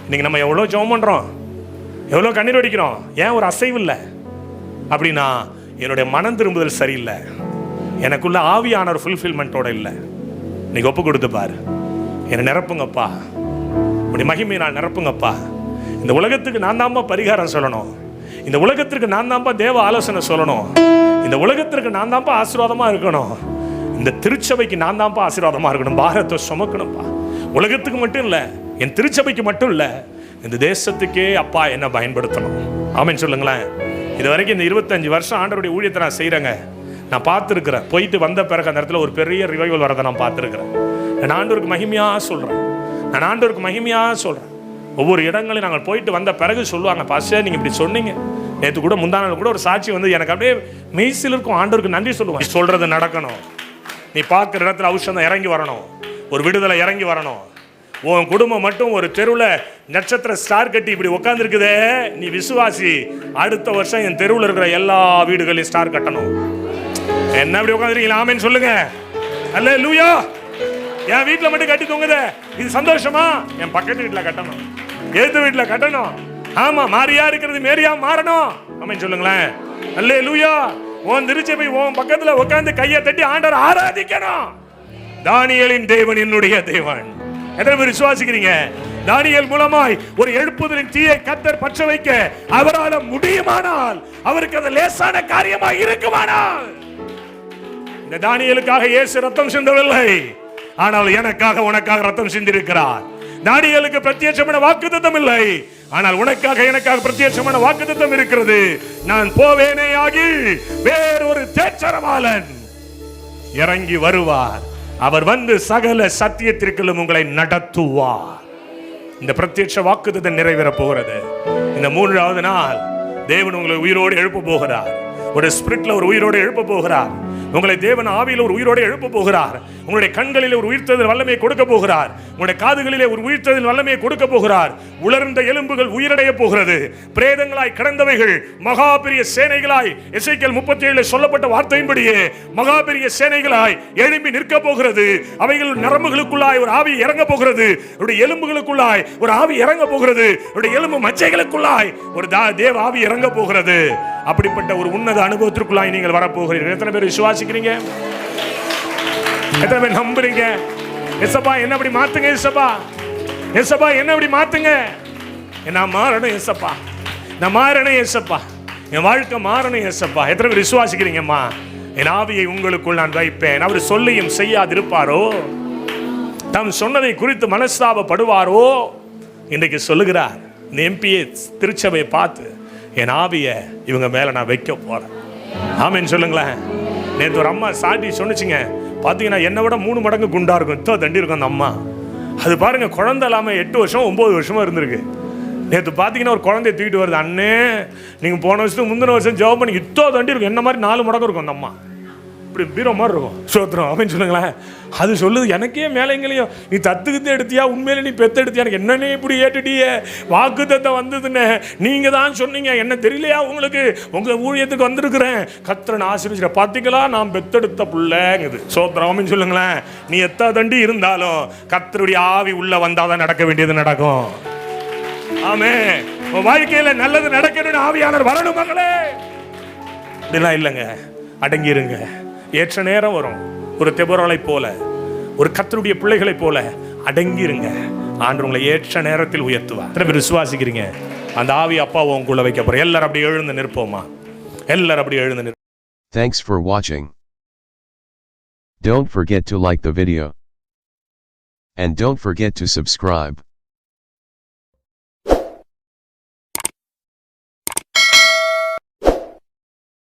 இன்னைக்கு நம்ம எவ்வளோ ஜெபம் பண்றோம், எவ்வளோ கண்ணீர் வடிக்கிறோம், ஏன் ஒரு அசைவு இல்லை அப்படின்னா என்னுடைய மனம் திரும்புதல் சரியில்லை, எனக்குள்ள ஆவியான ஒரு ஃபுல்ஃபில்மெண்ட்டோட இல்லை. இன்னைக்கு ஒப்பு கொடுத்து பாரு, என்னை நிரப்புங்கப்பா, இப்படி மகிமை நான் நிரப்புங்கப்பா. இந்த உலகத்துக்கு நான் தான்ப்பா பரிகாரம் சொல்லணும், இந்த உலகத்திற்கு நான் தான்ப்பா தேவ ஆலோசனை சொல்லணும், இந்த உலகத்திற்கு நான் தான்ப்பா ஆசீர்வாதமாக இருக்கணும், இந்த திருச்சபைக்கு நான் தான்ப்பா ஆசீர்வாதமாக இருக்கணும், பாரத்தை சுமக்கணும்ப்பா. உலகத்துக்கு மட்டும் இல்லை, என் திருச்சபைக்கு மட்டும் இல்லை, இந்த தேசத்துக்கே அப்பா என்ன பயன்படுத்தணும். ஆமென் சொல்லுங்களேன். இது வரைக்கும் இந்த 25 வருஷம் ஆண்டவருடைய ஊழியத்தை நான் செய்கிறேங்க, நான் பார்த்துருக்கிறேன். போயிட்டு வந்த பிறகு அந்த இடத்துல ஒரு பெரிய ரிவைவல் வரதை நான் பார்த்துருக்கிறேன். நான் ஆண்டவருக்கு மகிமையாக சொல்கிறேன், நான் ஆண்டவருக்கு மகிமையாக சொல்கிறேன். ஒவ்வொரு இடங்களையும் நாங்கள் போயிட்டு வந்த பிறகு சொல்லுவாங்க, பாஸ்டர் நீங்கள் இப்படி சொன்னீங்க. நேற்று கூட முந்தான கூட ஒரு சாட்சி வந்து எனக்கு அப்படியே மெய்சில் இருக்கும், ஆண்டவருக்கு நன்றி சொல்லுவாங்க. சொல்கிறது நடக்கணும், நீ பார்க்குற இடத்துல ஔஷதம் இறங்கி வரணும், ஒரு விடுதலை இறங்கி வரணும். உன் குடும்பம் மட்டும் ஒரு தெருவில் நட்சத்திர ஸ்டார் கட்டி இப்படி உட்காந்துருக்குதே, நீ விசுவாசி, அடுத்த வருஷம் என் தெருவில் இருக்கிற எல்லா வீடுகளையும் ஸ்டார் கட்டணும். என்ன இப்படி உட்காந்துருக்கீங்களா? ஆமென் சொல்லுங்க. அல்லேலூயா. என் வீட்டில் மட்டும் கட்டி தூங்குதே, இது சந்தோஷமா? என் பக்கத்து வீட்டில் கட்டணும், ஏத்து வீட்டில் கட்டணும். ஆமா, மாரியா இருக்கிறது மேரியா மாறணும். ஆமென் சொல்லுங்களேன். அல்லேலூயா. உன் திருச்சபை உன் பக்கத்துல உட்கார்ந்து கையை தட்டி ஆண்டவரை ஆராதிக்கணும். தானியேலின் தேவன் என்னுடைய தேவன். எத்தனை பேர் விசுவாசிக்கிறீங்க? தானியேல் மூலமாய் ஒரு எழுப்புதலின் தீயை கர்த்தர் பற்ற வைக்க அவரால் முடியுமானால், அவருக்கு அது லேசான காரியமா இருக்குமானால், இந்த தானியேலுக்காக இயேசு ரத்தம் சிந்தவில்லை, ஆனால் எனக்காக உனக்காக ரத்தம் சிந்திருக்கிறார். தானியேலுக்கு பிரத்யட்சமான வாக்குத்தத்தம் இல்லை, ஆனால் உனக்காக எனக்காக பிரத்யட்சமான வாக்குத்தத்தம் இருக்கிறது. நான் போவேனே ஆகி வேறொரு தேற்றரவாளன் இறங்கி வருவார், அவர் வந்து சகல சத்தியத்திற்குள்ளும் உங்களை நடத்துவார். இந்த பிரத்யட்ச வாக்குத்தத்தம் நிறைவேற போகிறது. இந்த 3வது நாள் தேவன் உங்களை உயிரோடு எழுப்ப போகிறார். ஒரு ஸ்பிரிட்ல ஒரு உயிரோடு எழுப்ப போகிறார். உங்களை தேவன் ஆவியில் ஒரு உயிரோடு எழுப்ப போகிறார். உங்களுடைய கண்களிலே ஒரு உயிர்த்தெழுதல் வல்லமையை கொடுக்க போகிறார். உங்களுடைய காதுகளிலே ஒரு உயிர்த்தெழுதல் வல்லமையை கொடுக்க போகிறார். உலர்ந்த எலும்புகள் உயிரடைய போகிறது. பிரேதங்களாய் கிடந்தவைகள் மகா பெரிய சேனைகளாய், எசேக்கியேல் 37 சொல்லப்பட்ட வார்த்தையின்படியே மகா பெரிய சேனைகளாய் எழும்பி நிற்க போகிறது. அவைகள் நரம்புகளுக்குள்ளாய் ஒரு ஆவி இறங்க போகிறது. அவருடைய எலும்புகளுக்குள்ளாய் ஒரு ஆவி இறங்க போகிறது. அவருடைய எலும்பு மச்சைகளுக்குள்ளாய் ஒரு தேவ ஆவி இறங்க போகிறது. அப்படிப்பட்ட ஒரு உன்னத அனுபவத்திற்குள்ளாய் நீங்கள் வரப்போகிறீர்கள். எத்தனை பேர் விசுவாசிக்கிறீங்க? எத்தனை பேர் நம்புறீங்க? ஏசப்பா என்ன அப்படி மாத்துங்க, ஏசப்பா ஏசப்பா என்ன அப்படி மாத்துங்க, நான் மாறணும் ஏசப்பா, நான் மாறணும் ஏசப்பா, என் வாழ்க்கை மாறணும் ஏசப்பா. எத்தனை பேர் விசுவாசிக்கிறீங்கம்மா? என் ஆவியை உங்களுக்குள் நான் வைப்பேன். அவர் சொல்லியும் செய்யாதிருப்பாரோ, தாம் சொன்னதை குறித்து மனஸ்தாபப்படுவாரோ? இன்றைக்கு சொல்லுகிறார், இந்த எம்பிஏ திருச்சபையை பார்த்து என் ஆவியை இவங்க மேல நான் வைக்க போறேன். ஆமென் சொல்லுங்களேன். நேற்று ஒரு அம்மா சாட்டி சொன்னிச்சுங்க, பார்த்தீங்கன்னா என்னை விட 3 மடங்கு குண்டா இருக்கும், இத்தோ தண்டி இருக்கும் அந்த அம்மா. அது பாருங்க, குழந்தை இல்லாமல் 8 வருஷம் 9 வருஷமா இருந்திருக்கு. நேற்று பார்த்தீங்கன்னா ஒரு குழந்தைய தூக்கிட்டு வருது, அண்ணே நீங்கள் போன வருஷத்துக்கு முந்தின வருஷம் ஜெபம் பண்ணி இத்தோ தண்டி இருக்கும், என்ன மாதிரி 4 மடங்கு இருக்கும் அந்த அம்மா, இப்படி பீரோ மாதிரி இருக்கும். சோத்திரம் அப்படின்னு சொல்லுங்களேன். அது சொல்லுது, எனக்கே மேலைங்களையும் நீ தத்துக்கிட்டு எடுத்தியா, உண்மையில நீ பெத்த எடுத்தியா, எனக்கு என்னன்னே இப்படி ஏட்டுட்டியே, வாக்கு தத்தை வந்ததுன்னு நீங்கள் தான் சொன்னீங்க, என்ன தெரியலையா உங்களுக்கு, உங்கள் ஊழியத்துக்கு வந்திருக்கிறேன், கர்த்தரை ஆசீர்வதிக்கிற, பார்த்தீங்களா நான் பெத்தெடுத்த பிள்ளைங்குது. சோத்திரம் அப்படின்னு சொல்லுங்களேன். நீ எத்தா தண்டி இருந்தாலும் கர்த்தருடைய ஆவி உள்ள வந்தாதான் நடக்க வேண்டியது நடக்கும். ஆமே, உன் வாழ்க்கையில நல்லது நடக்கணும்னு ஆவியானவர் வரணும் மகளே. இதெல்லாம் இல்லைங்க, அடங்கி இருங்க. ஏற்ற நேரம் வரும். ஒரு தெபோராளை போல, ஒரு கர்த்தருடைய பிள்ளைகளை போல அடங்கி இருங்க. ஆண்டவர் உங்களை ஏற்ற நேரத்தில் உயர்த்துவார். எத்தனை பேர் விசுவாசிக்கிறீங்க? அந்த ஆவி அப்பாவை உங்களுக்குள்ள வைக்க போறேன். எல்லாரும் அப்படி எழுந்து நிற்போமா? எல்லாரும் அப்படி எழுந்து நிற்போம். Thanks for watching. Don't forget to like the video. And don't forget to subscribe.